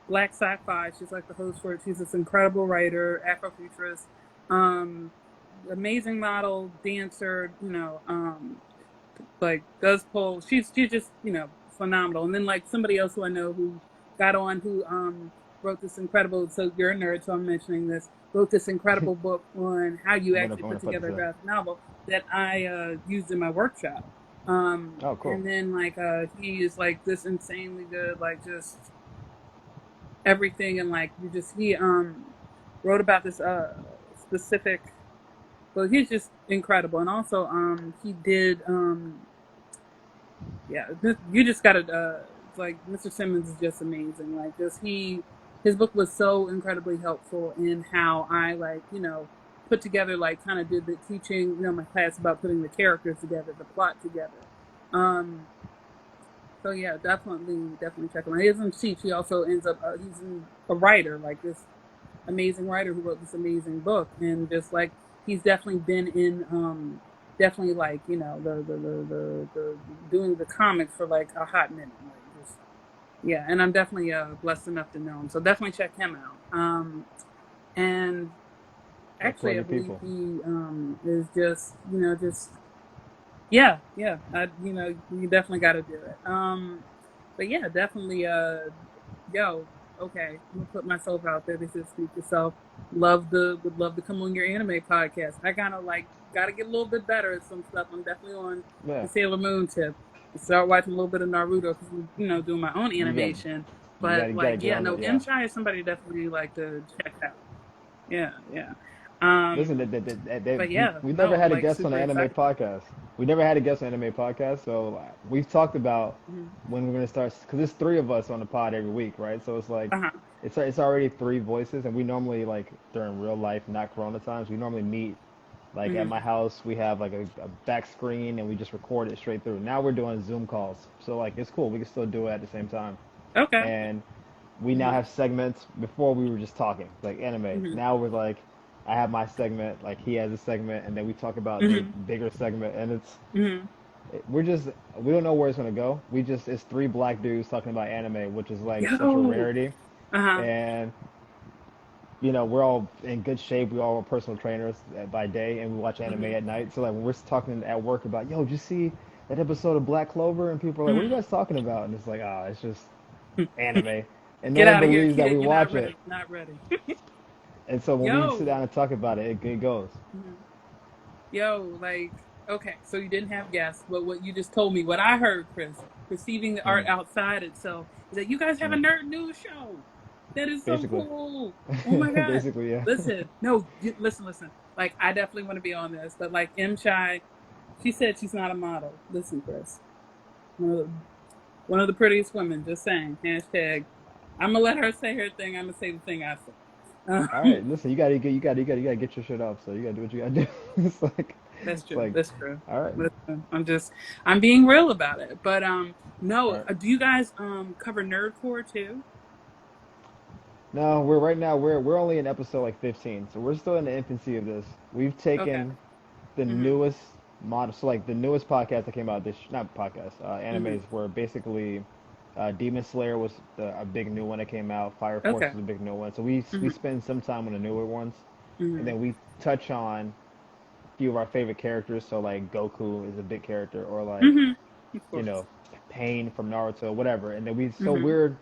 Black Sci-Fi. She's like the host for it. She's this incredible writer, Afrofuturist, um, amazing model, dancer. Like does pole. She's just phenomenal. And then like somebody else who I know who got on who wrote this incredible. So you're a nerd, so I'm mentioning this. Wrote this incredible book on how you actually I'm put gonna put together this a in. graphic novel that I used in my workshop. Oh, cool. And then like he is like this insanely good, like just everything, and like you just he wrote about this specific. Well, he's just incredible, and also he did yeah, you just gotta like Mr. Simmons is just amazing. Like just his book was so incredibly helpful in how I like put together like kind of did the teaching my class about putting the characters together, the plot together. Um, so yeah, definitely check him out. He isn't cheap. He also ends up he's a writer, like this amazing writer who wrote this amazing book, and just like he's definitely been in definitely like the doing the comics for like a hot minute, like just yeah. And I'm definitely blessed enough to know him, so definitely check him out. And Look for actually, I new believe people. he is just just yeah. You definitely got to do it. But yeah, definitely. Yo, okay, I'm gonna put myself out there. They said speak yourself. Would love to come on your anime podcast. I kind of like got to get a little bit better at some stuff. I'm definitely on Yeah, the Sailor Moon tip. Start watching a little bit of Naruto because I'm doing my own you got animation. you But got to like get yeah, on no, it. Yeah. M Chai is somebody definitely like to check out. Yeah, yeah. Listen, But yeah, we never no, I'm had a like guest on super an anime excited. podcast. We never had a guest on an anime podcast, so we've talked about Mm-hmm. when we're gonna start because there's three of us on the pod every week, right? So it's like Uh-huh. it's already three voices, and we normally like during real life, not Corona times, we normally meet like at Mm-hmm. my house. We have like a back screen, and we just record it straight through. Now we're doing Zoom calls, so like it's cool. We can still do it at the same time, Okay. and we now Mm-hmm. have segments. Before we were just talking like anime. Mm-hmm. Now we're like, I have my segment, like he has a segment, and then we talk about the Mm-hmm. bigger segment, and Mm-hmm. we're just we don't know where it's gonna go. We just it's three black dudes talking about anime, which is like such a Yo. rarity, Uh-huh. and we're all in good shape. We all are personal trainers by day, and we watch anime Mm-hmm. at night. So like when we're talking at work about, yo, did you see that episode of Black Clover? And people are like, what are you Mm-hmm. guys talking about? And it's like, ah, it's just anime, and no Get one out of here, believes that we kid. You're not watch it. ready. Not ready. And so when we sit Yo. down and talk about it, it goes. Mhm. Yo, like, okay, so you didn't have guests, but what you just told me, what I heard, Chris, perceiving the art Mm, outside itself, is that you guys have a mm. nerd news show. That is so Basically, cool. Oh my God. basically, yeah. Listen, no, listen. Like, I definitely want to be on this, but like, M. Chai, she said she's not a model. Listen, Chris, one of the, one of the prettiest women, just saying, hashtag, I'm going to let her say her thing. I'm going to say the thing I say. All right, listen, you gotta get your shit up. So you gotta do what you gotta do. That's It's true. like, That's true. all right, Listen, I'm being real about it. But all no, right. do you guys cover nerdcore too? No, we're only in episode like 15, so we're still in the infancy of this. We've Okay. taken the Mhm. newest mod, so like the newest podcast that came out this not podcast, Mhm. animes were basically Demon Slayer was a big new one that came out. Fire Force Okay. was a big new one. So we Mhm. spend some time on the newer ones, and Mhm. then we touch on a few of our favorite characters. So like Goku is a big character, or like Mhm. Of you course. know Pain from Naruto, whatever. And then Mhm.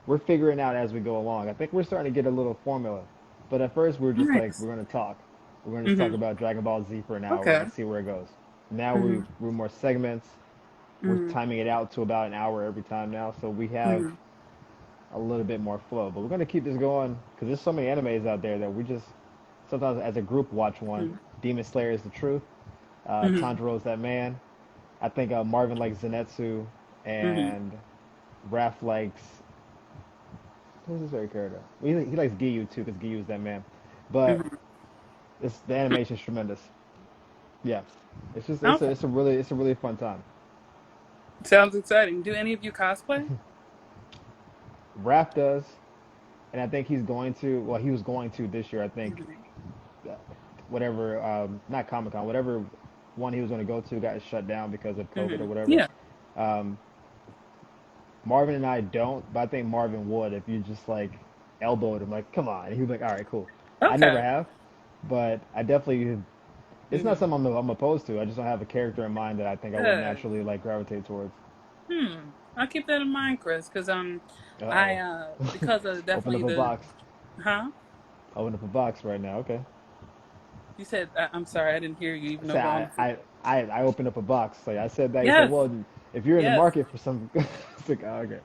we're figuring out as we go along. I think we're starting to get a little formula, but at first we're just like Nice. we're gonna talk. We're gonna just talk Mhm. about Dragon Ball Z for an hour Okay. and see where it goes. Now Mhm. we're more segments. We're Mhm. timing it out to about an hour every time now, so we have Mhm. a little bit more flow. But we're gonna keep this going because there's so many animes out there that we just sometimes as a group watch one. Mhm. Demon Slayer is the truth. Mm-hmm. Tanjiro's that man. I think Marvin likes Zenitsu, Mm-hmm. and Raph likes who's his favorite character? Well, he likes Giyu too, because Giyu is that man. But Mm-hmm. it's the animation's tremendous. Yeah, Okay. it's a really fun time. Sounds exciting. Do any of you cosplay? Raph does, and I think he's going to. Well, he was going to this year. I think Mm-hmm. uh, whatever, not Comic Con, whatever one he was going to go to got shut down because of COVID Mm-hmm. or whatever. Yeah. Um, Marvin and I don't, but I think Marvin would if you just like elbowed him, like, come on. And he'd be like, all right, cool. I never Okay. have, but I definitely, it's not Mm-hmm. something I'm opposed to. I just don't have a character in mind that I think I would Good. naturally like gravitate towards. I'll keep that in mind, Chris, because I Uh-oh. because of Open definitely up a the box. huh? Open up a box right now. Okay. You said I'm sorry, I didn't hear you, even though Say we're on. I opened up a box. Like I said that. You said, Yes, well, if you're in the yes, market for some, it's like, oh, okay.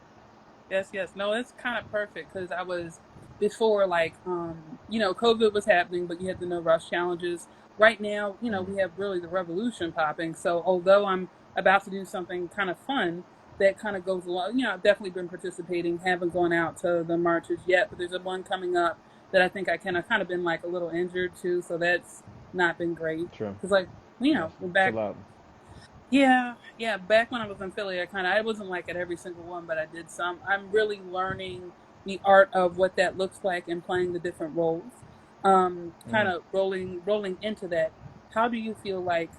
yes, yes. No, it's kind of perfect because I was before, like, COVID was happening, but you had the no rush challenges. Right now, Mm, we have really the revolution popping. So although I'm about to do something kind of fun that kind of goes along, I've definitely been participating. Haven't gone out to the marches yet, but there's a one coming up that I think I can. I've kind of been like a little injured too, so that's not been great. true. Because like, Yes. we're back. Chill out. Yeah, yeah. Back when I was in Philly, I wasn't like at every single one, but I did some. I'm really learning the art of what that looks like and playing the different roles. Kind Mm, of rolling into that. How do you feel like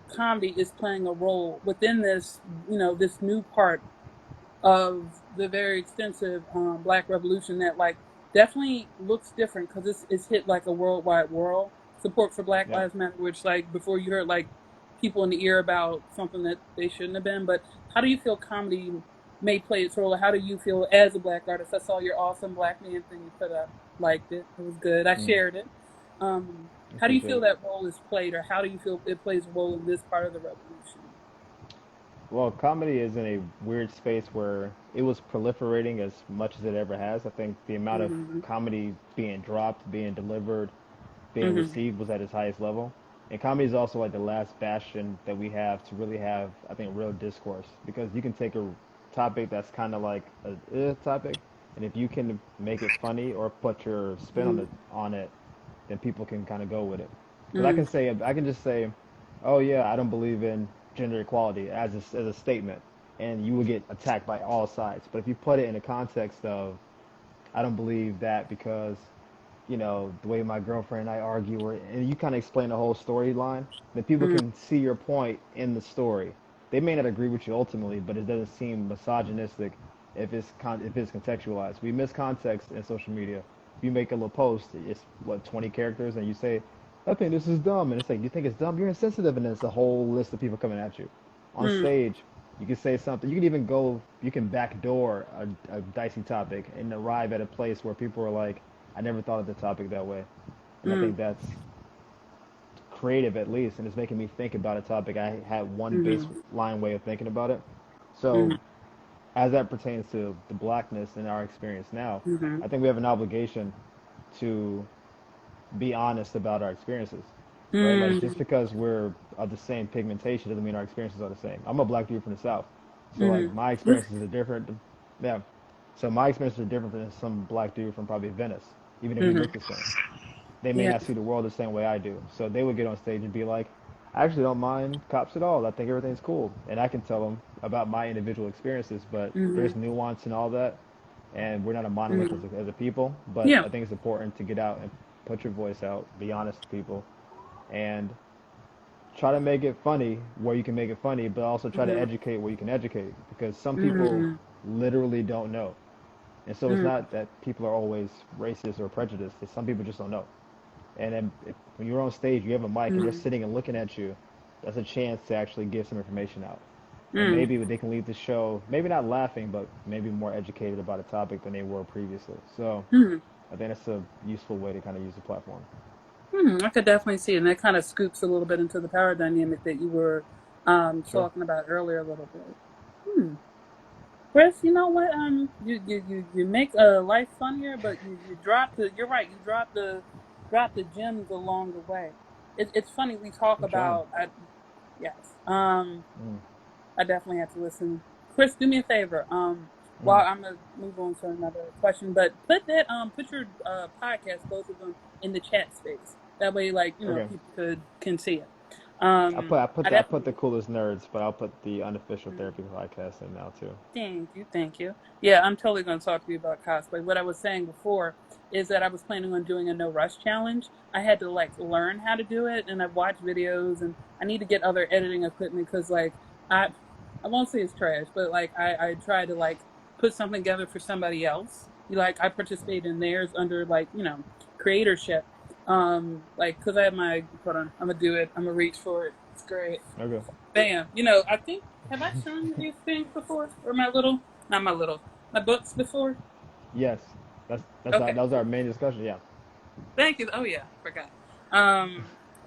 comedy is playing a role within this, this new part of the very extensive Black Revolution that like definitely looks different because it's hit like a worldwide world support for Black yep. Lives Matter, which like before you heard like people in the ear about something that they shouldn't have been. But how do you feel comedy may play its role? How do you feel as a Black artist? I saw your awesome Black man thing you put up, liked it. It was good. I Mm, shared it. How do you appreciate feel it. that role is played, or how do you feel it plays a role in this part of the revolution? Well, comedy is in a weird space where it was proliferating as much as it ever has. I think the amount of Mm-hmm. comedy being dropped, being delivered, being Mm-hmm. received was at its highest level. And comedy is also like the last bastion that we have to really have, I think, real discourse. Because you can take a topic that's kind of like a topic, and if you can make it funny or put your spin Mm-hmm. on it, then people can kind of go with it. Because Mm-hmm. I can just say, oh yeah, I don't believe in gender equality as a statement, and you will get attacked by all sides. But if you put it in the context of, I don't believe that because, the way my girlfriend and I argue, and you kind of explain the whole storyline, then people Mm-hmm. can see your point in the story. They may not agree with you ultimately, but it doesn't seem misogynistic if it's contextualized. We miss context in social media. If you make a little post, it's what 20 characters, and you say, "I think this is dumb," and it's like, "You think it's dumb? You're insensitive," and then it's a whole list of people coming at you. On Mm-hmm. stage, you can say something. You can even go. You can backdoor a dicey topic and arrive at a place where people are like, I never thought of the topic that way. And I Mm-hmm. think that's creative at least, and it's making me think about a topic I had one Mm-hmm. baseline way of thinking about it. So, Mm-hmm. as that pertains to the blackness in our experience now, Mm-hmm. I think we have an obligation to be honest about our experiences, right? Like, just Mm-hmm. because we're of the same pigmentation doesn't mean our experiences are the same. I'm a black dude from the South, so like my Mm-hmm. experiences are different. Yeah, so my experiences are different than some black dude from probably Venice, even if we Mm-hmm. look the same. They may Yeah. not see the world the same way I do. So they would get on stage and be like, I actually don't mind cops at all. I think everything's cool. And I can tell them about my individual experiences, but Mm-hmm. there's nuance and all that. And we're not a monolith Mm-hmm. as a people. But Yeah. I think it's important to get out and put your voice out, be honest to people, and try to make it funny where you can make it funny, but also try to Mm-hmm. educate where you can educate. Because some people Mm-hmm. literally don't know. And so it's Mm-hmm. not that people are always racist or prejudiced. It's some people just don't know. And then when you're on stage, you have a mic and they're Mm-hmm. sitting and looking at you. That's a chance to actually give some information out. And Mm-hmm. maybe they can leave the show, maybe not laughing, but maybe more educated about a topic than they were previously. So Mm-hmm. I think that's a useful way to kind of use the platform. I could definitely see it. And that kind of scoops a little bit into the power dynamic that you were Sure. talking about earlier a little bit. Hmm. Chris, you know what? You make life funnier, but you drop the. You're right. You drop the gems along the way. It's funny we talk I'm trying. about. Yes. Mm, I definitely have to listen. Chris, do me a favor. mm. While I'm gonna move on to another question, but put your podcast, both of them, in the chat space. That way, like Okay. people can see it. I I put the definitely coolest nerds, but I'll put the unofficial therapy podcast in now too. thank you. Yeah, I'm totally gonna talk to you about cosplay. What I was saying before is that I was planning on doing a no rush challenge. I had to like learn how to do it, and I've watched videos, and I need to get other editing equipment because like I I won't say it's trash, but like I tried to like put something together for somebody else. Like I participated in theirs under like creatorship. Like because I have my hold on, I'm gonna do it. I'm gonna reach for it. It's great. Okay. Bam. I think have I shown you these things before, or not my little, my books before? Yes. That Okay, was our cool. main discussion. Yeah. Thank you. Oh yeah, forgot.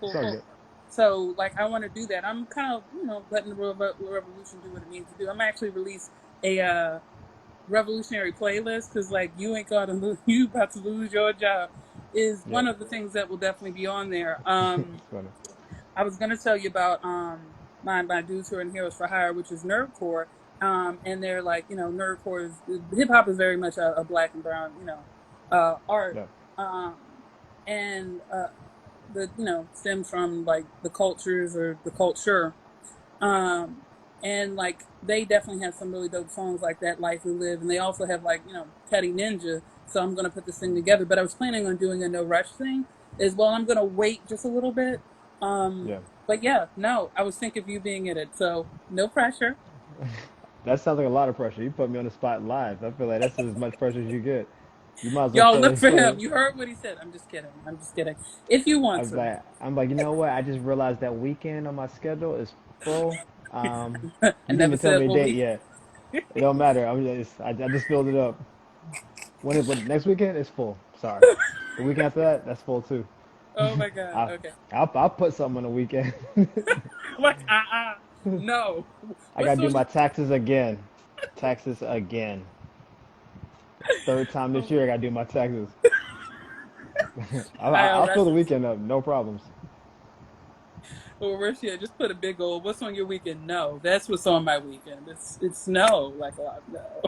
It's Cool, all cool. good. So like I want to do that. I'm kind of letting the revolution do what it needs to do. I'm actually release a revolutionary playlist because like you ain't gonna lose, you about to lose your job is one Yep. of the things that will definitely be on there. It's funny. I was gonna tell you about my dudes who are in Heroes for Hire, which is nerdcore. And they're like, nerdcore is hip hop is very much a black and brown, art. Yeah. Um, and the stems from like the cultures or the culture. Um, and like they definitely have some really dope songs like that, Life We Live, and they also have like, Teddy Ninja. So I'm gonna put this thing together. But I was planning on doing a no rush thing as well. I'm gonna wait just a little bit. Um, Yeah. but yeah, no, I was thinking of you being in it, so no pressure. That sounds like a lot of pressure. You put me on the spot live. I feel like that's as much pressure as you get. You might as well Y'all look for him. play. You heard what he said. I'm just kidding. I'm just kidding. If you want to. I'm like, you know what? I just realized that weekend on my schedule is full. I You didn't never even tell said me a what date we. yet. It don't matter. I just filled it up. When next weekend is full. Sorry. The week after that, that's full too. Oh my god. I, Okay. I'll put something on the weekend. Like no. I What's gotta do on? my taxes again. Taxes again. Third time this Oh, year, I gotta do my taxes. I'll fill IRS the is. weekend up, no problems. Well, Rashia, just put a big old. What's on your weekend? No, that's what's on my weekend. It's no, like a lot no.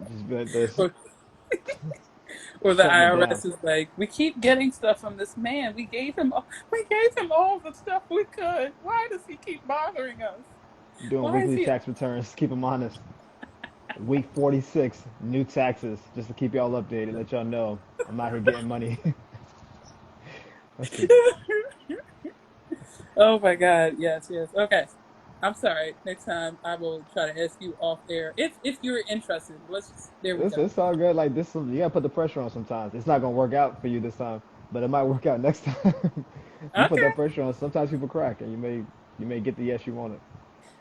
Just be like this, Or, or the shutting it down. IRS is like, we keep getting stuff from this man. We gave him all the stuff we could. Why does he keep bothering us? Doing Why is weekly he? tax returns, keep them honest. Week 46, new taxes, just to keep y'all updated, let y'all know I'm out here getting money. That's it. Oh my God! Yes, yes. Okay. I'm sorry. Next time I will try to ask you off air if you're interested. There we go. It's all good. Like this, you gotta put the pressure on sometimes. It's not gonna work out for you this time, but it might work out next time. You put Okay. that pressure on. Sometimes people crack, and you may get the yes you wanted.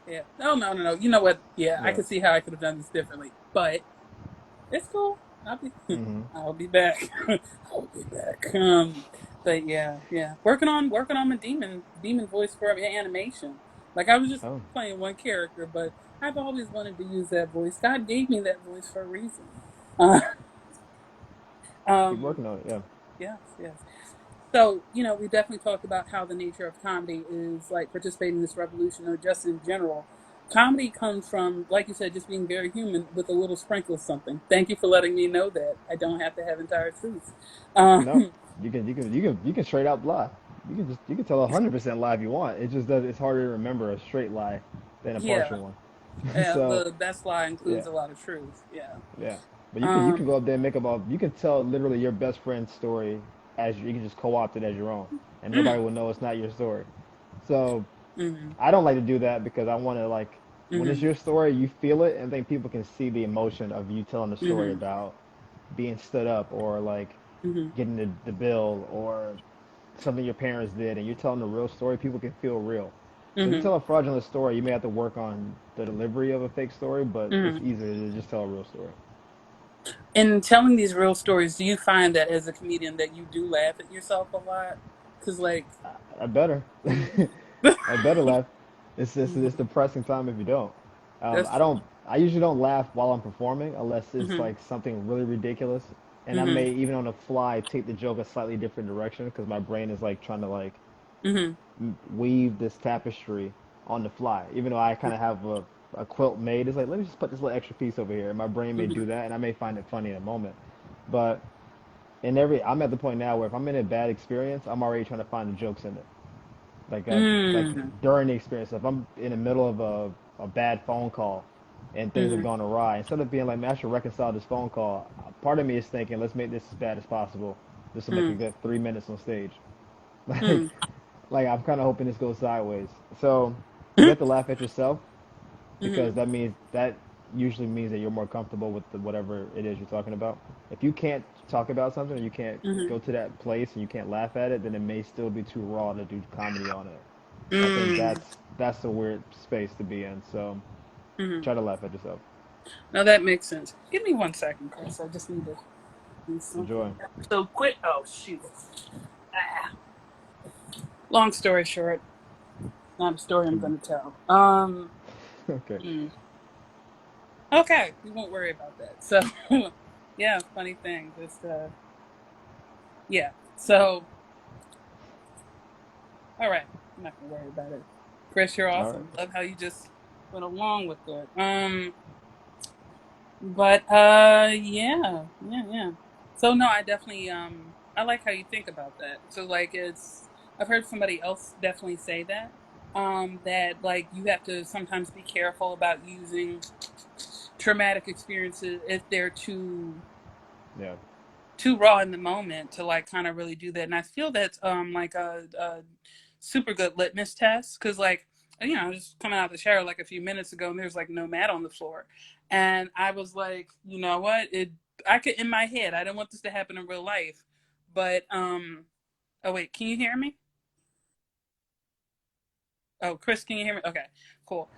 Yeah. No, no, no, no. You know what? Yeah, I Yeah. can see how I could have done this differently, but it's cool. I'll be Hmm. I'll be back. I'll be back. But yeah, yeah. Working on my demon voice for animation. Like I was just Oh, playing one character, but I've always wanted to use that voice. God gave me that voice for a reason. Uh, keep um, working on it. Yeah. yes, yes. So, we definitely talked about how the nature of comedy is like participating in this revolution or just in general. Comedy comes from, like you said, just being very human with a little sprinkle of something. Thank you for letting me know that. I don't have to have entire truths. No, Um, you can straight out lie. You can tell 100% lie if you want. It just does. It's harder to remember a straight lie than a yeah, partial one. So the best lie includes yeah, a lot of truth. Yeah. yeah. But you can Um, go up there and make up a. You can tell literally your best friend's story as you can just co-opt it as your own, and nobody mm, will know it's not your story. So mm, I don't like to do that because I want to like when it's mm, your story, you feel it, and then people can see the emotion of you telling the story mm, about being stood up or like mm, getting the bill or something your parents did, and you're telling the real story. People can feel real. So if you mm, tell a fraudulent story, you may have to work on the delivery of a fake story, but it's mm. easier to just tell a real story. In telling these real stories, do you find that as a comedian that you do laugh at yourself a lot? Because like, I better. I better laugh. It's depressing time if you don't. that's I true. don't. I usually don't laugh while I'm performing unless it's Hmm. like something really ridiculous, and I Hmm. may even on the fly take the joke a slightly different direction because my brain is like trying to like Hmm. weave this tapestry on the fly. Even though I kind of have a quilt made, it's like let me just put this little extra piece over here. And my brain may do Mhm. that, and I may find it funny in a moment. But I'm at the point now where if I'm in a bad experience, I'm already trying to find the jokes in it. Like Mm. during the experience, if I'm in the middle of a bad phone call and things have Mhm. gone awry, instead of being like, man, I should reconcile this phone call, part of me is thinking, let's make this as bad as possible, just to make a Mm. good 3 minutes on stage. Like, Mm. like I'm kind of hoping this goes sideways. So you have to laugh at yourself because Mhm. that usually means that you're more comfortable with whatever it is you're talking about. If you can't talk about something or you can't Mhm. go to that place and you can't laugh at it, then it may still be too raw to do comedy on it. I think Mm. that's a weird space to be in. So Mhm. try to laugh at yourself. Now that makes sense. Give me 1 second, Chris. I just need to do something. Enjoy. So quit. Oh shoot. Ah. Long story short, not a story I'm going to tell. Okay. Mm. Okay, we won't worry about that. So, yeah, funny thing. Just yeah. So, all right, I'm not gonna worry about it. Chris, you're All right. awesome. Love how you just went along with it. But yeah. So no, I definitely I like how you think about that. So like I've heard somebody else definitely say that that like you have to sometimes be careful about using traumatic experiences if they're Yeah. too raw in the moment to like kind of really do that. And I feel that's like a super good litmus test because like I was just coming out of the shower like a few minutes ago and there's like no mat on the floor, and I was like, you know what, it I could in my head I don't want this to happen in real life, but oh wait, can you hear me? Oh, Chris, can you hear me? Okay, cool.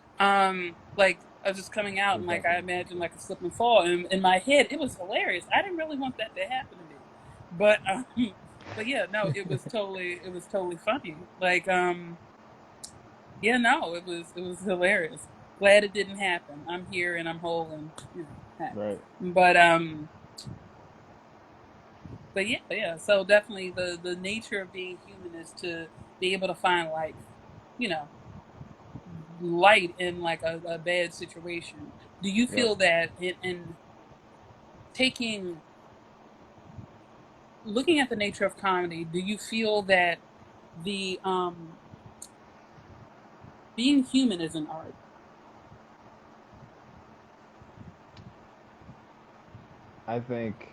Like I was just coming out and like I Exactly. imagined like a slip and fall, and in my head it was hilarious. I didn't really want that to happen to me, but but yeah, no, it was totally funny. Like yeah, no, it was hilarious. Glad it didn't happen. I'm here and I'm whole and heck. Right. But but yeah. So definitely the nature of being human is to be able to find like you know light in like a bad situation. Do you Yep. feel that in taking looking at the nature of comedy, do you feel that the being human is an art? I think.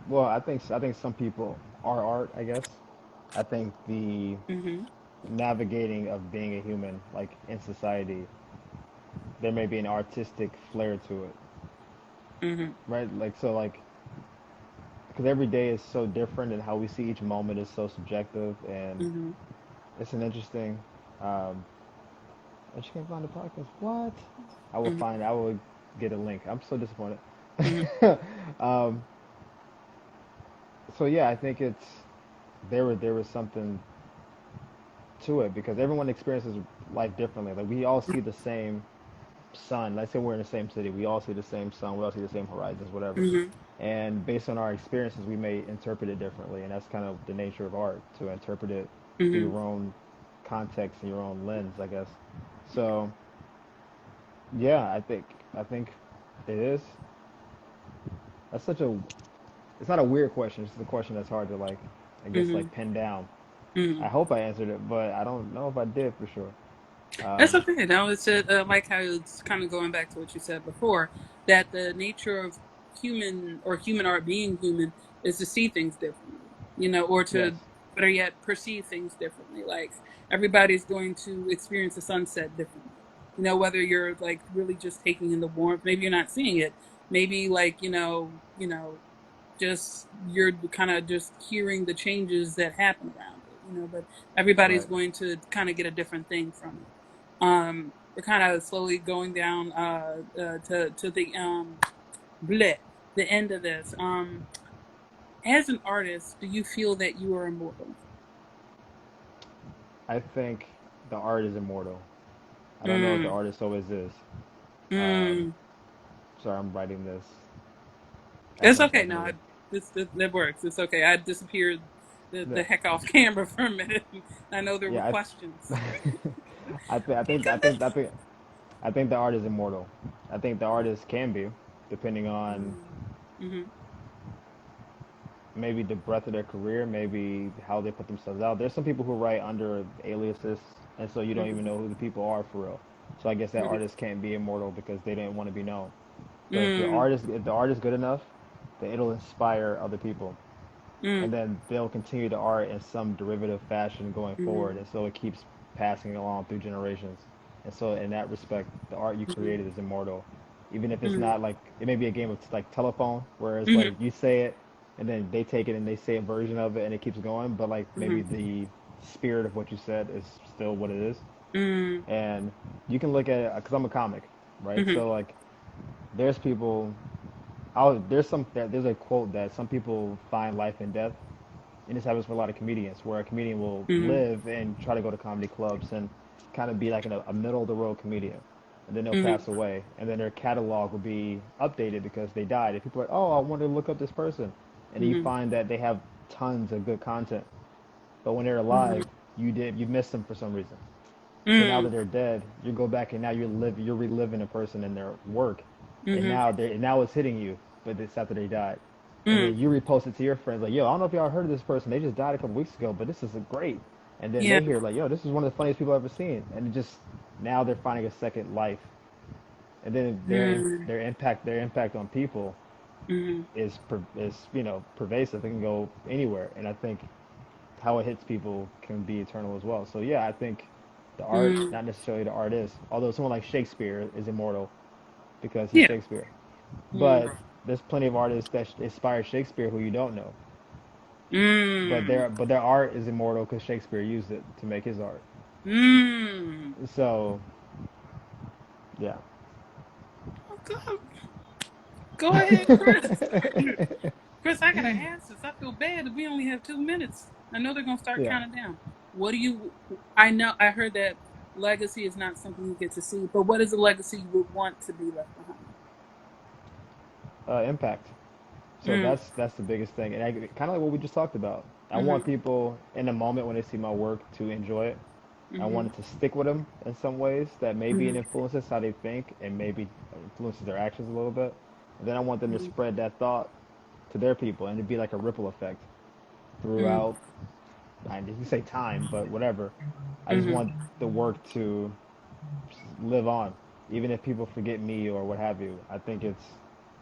Well, I think some people are art. I guess. I think the Mm-hmm. navigating of being a human, like in society, there may be an artistic flair to it, Mm-hmm. right? Like so, like because every day is so different, and how we see each moment is so subjective, and Mm-hmm. it's an interesting. Um, and you can't find the podcast. What? I will Mm-hmm. find. I will get a link. I'm so disappointed. Mm-hmm. um, so yeah, I think there was something to it because everyone experiences life differently. Like we all see the same sun. Let's say we're in the same city. We all see the same sun. We all see the same horizons, whatever. Mm-hmm. And based on our experiences, we may interpret it differently. And that's kind of the nature of art, to interpret it through Mm-hmm. your own context and your own lens, I guess. So yeah, I think it is. That's such a. It's not a weird question. It's just a question that's hard to like, I guess, Mm-hmm. like pin down. Mm-hmm. I hope I answered it, but I don't know if I did for sure. That's Um, okay. Now it's like how it's kind of going back to what you said before that the nature of human or human art being human is to see things differently, or yes. to better yet perceive things differently. Like everybody's going to experience the sunset differently. Whether you're like really just taking in the warmth, maybe you're not seeing it. Maybe like just you're kind of just hearing the changes that happen around it. But everybody's Right. going to kind of get a different thing from it. We're kind of slowly going down to the bleh, the end of this. As an artist, do you feel that you are immortal? I think the art is immortal. I don't know if the Mm, artist always is. Um, mm. sorry, I'm writing this as It's I'm okay. talking No, to you. it works. It's okay. I disappeared the Yeah, heck off camera for a minute. I know there were yeah. questions. I think I think I Because think I think I think the art is immortal. I think the artist can be, depending on mm-hmm, maybe the breadth of their career, maybe how they put themselves out. There's some people who write under aliases, and so you don't even know who the people are for real. So I guess that mm-hmm, artist can't be immortal because they didn't want to be known. But mm, if the art is good enough, then it'll inspire other people, mm, and then they'll continue the art in some derivative fashion going mm, forward, and so it keeps passing along through generations. And so in that respect, the art you mm, created is immortal, even if it's mm, not like it may be a game of like telephone, where it's mm, like you say it, and then they take it and they say a version of it, and it keeps going. But like maybe mm, the spirit of what you said is still what it is, mm, and you can look at it because I'm a comic, right? mm, So like there's people there's a quote that some people find life in death, and this happens for a lot of comedians, where a comedian will mm, live and try to go to comedy clubs and kind of be like a middle of the road comedian, and then they'll mm, pass away, and then their catalog will be updated because they died. And people are like, oh, I want to look up this person, and you mm, find that they have tons of good content, but when they're mm, alive, you missed them for some reason. So now mm, that they're dead, you go back and now you're reliving a person in their work, and mm, now it's hitting you, but it's after they died, and mm. then you repost it to your friends like, yo, I don't know if y'all heard of this person. They just died a couple weeks ago, but this is great. And then Yeah. they hear like, yo, this is one of the funniest people I've ever seen, and it just now they're finding a second life, and then Mm, their impact on people mm, is pervasive. It can go anywhere, and I think how it hits people can be eternal as well. So yeah, I think the art, mm, not necessarily the artist, although someone like Shakespeare is immortal because he's yeah. Shakespeare. Mm, But there's plenty of artists that inspired Shakespeare who you don't know. mm, But their art is immortal because Shakespeare used it to make his art. mm. So yeah. Oh, go ahead, Chris. Chris, I gotta ask this. I feel bad that we only have 2 minutes. I know they're gonna start Yeah. counting down. What do you? I know. I heard that legacy is not something you get to see, but what is a legacy you would want to be left behind? Impact. So Mm, that's the biggest thing, and kind of like what we just talked about. I want mm-hmm, people in the moment when they see my work to enjoy it. I mm-hmm, want it to stick with them in some ways that maybe it mm-hmm, influences how they think and maybe influences their actions a little bit. And then I want them to mm-hmm, spread that thought to their people and to be like a ripple effect mm-hmm, throughout. I didn't say time, but whatever. I just mm-hmm, want the work to live on, even if people forget me or what have you. I think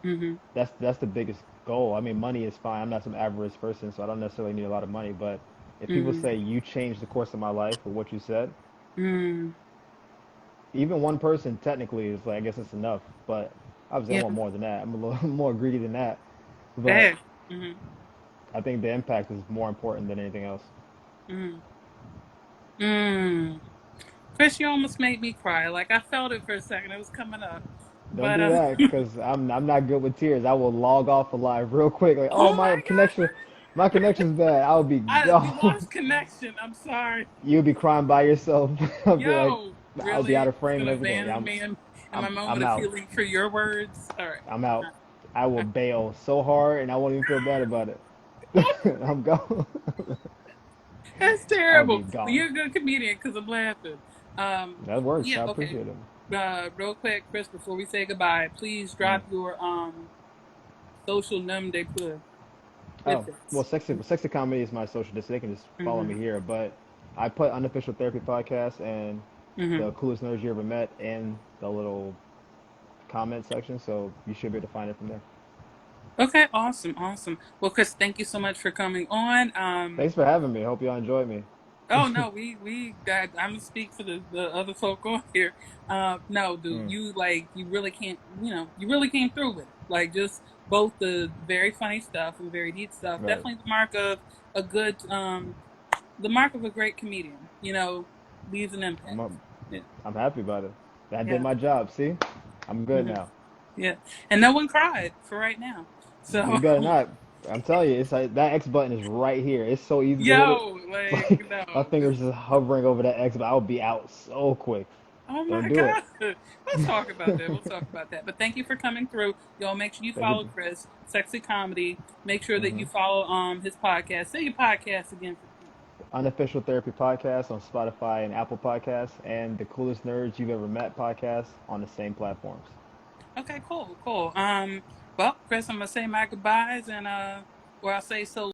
mm-hmm, that's the biggest goal. I mean, money is fine. I'm not some average person, so I don't necessarily need a lot of money. But if people mm-hmm, say you changed the course of my life with what you said, mm-hmm. even one person technically is like, I guess it's enough. But obviously, I Yeah. want more than that. I'm a little more greedy than that. But Bad. Mm-hmm, I think the impact is more important than anything else. mm-hmm. Mm. Chris, you almost made me cry. Like I felt it for a second. It was coming up, Don't but do that, because I'm not good with tears. I will log off a live real quick. Like, oh, oh my god. my connection's bad. I'll be We gone. lost connection. I'm sorry. You'll be crying by yourself. I'll be like, Yo, I'll be out really? of Just frame and gonna everything. abandon me in my I'm moment of out. healing for your words? All right. I'm out. I will bail so hard, and I won't even feel bad about it. I'm gone. That's I'll be terrible. But gone. you're a good comedian because I'm laughing. That works. Yeah, I okay. appreciate it. Real quick, Chris, before we say goodbye, please Mm. drop your social nom de plume Oh, if well, it's. sexy comedy is my social. So they can just follow Mm-hmm. me here. But I put unofficial therapy podcast and Mm-hmm. the coolest nerds you ever met in the little comment section, so you should be able to find it from there. Okay, awesome, awesome. Well, Chris, thank you so much for coming on. Thanks for having me. Hope y'all enjoyed me. Oh no, we that I'm gonna speak for the other folk on here. No, dude, Mm, you really can't, you really came through with it. Like just both the very funny stuff and very deep stuff. right. Definitely the mark of a good, the mark of a great comedian. Leaves an impact. I'm Yeah, I'm happy about it. I did yeah, my job. See, I'm good hmm now. yeah. And no one cried for right now. You So, better not. I'm telling you, it's like that X button is right here. It's so easy to hit it. yo, It's like like no, my just fingers just hovering over that X button. I'll be out so quick. oh Don't my do it. God. We'll talk about that. We'll talk about that. But thank you for coming through. Y'all make sure you Thank you. follow Chris, Sexy Comedy. Make sure that Hmm. you follow his podcast. Say your podcast again for the people. Unofficial Therapy Podcast on Spotify and Apple Podcasts, and the Coolest Nerds You've Ever Met podcast on the same platforms. Okay, cool. Well, Chris, I'm gonna say my goodbyes and or I'll say so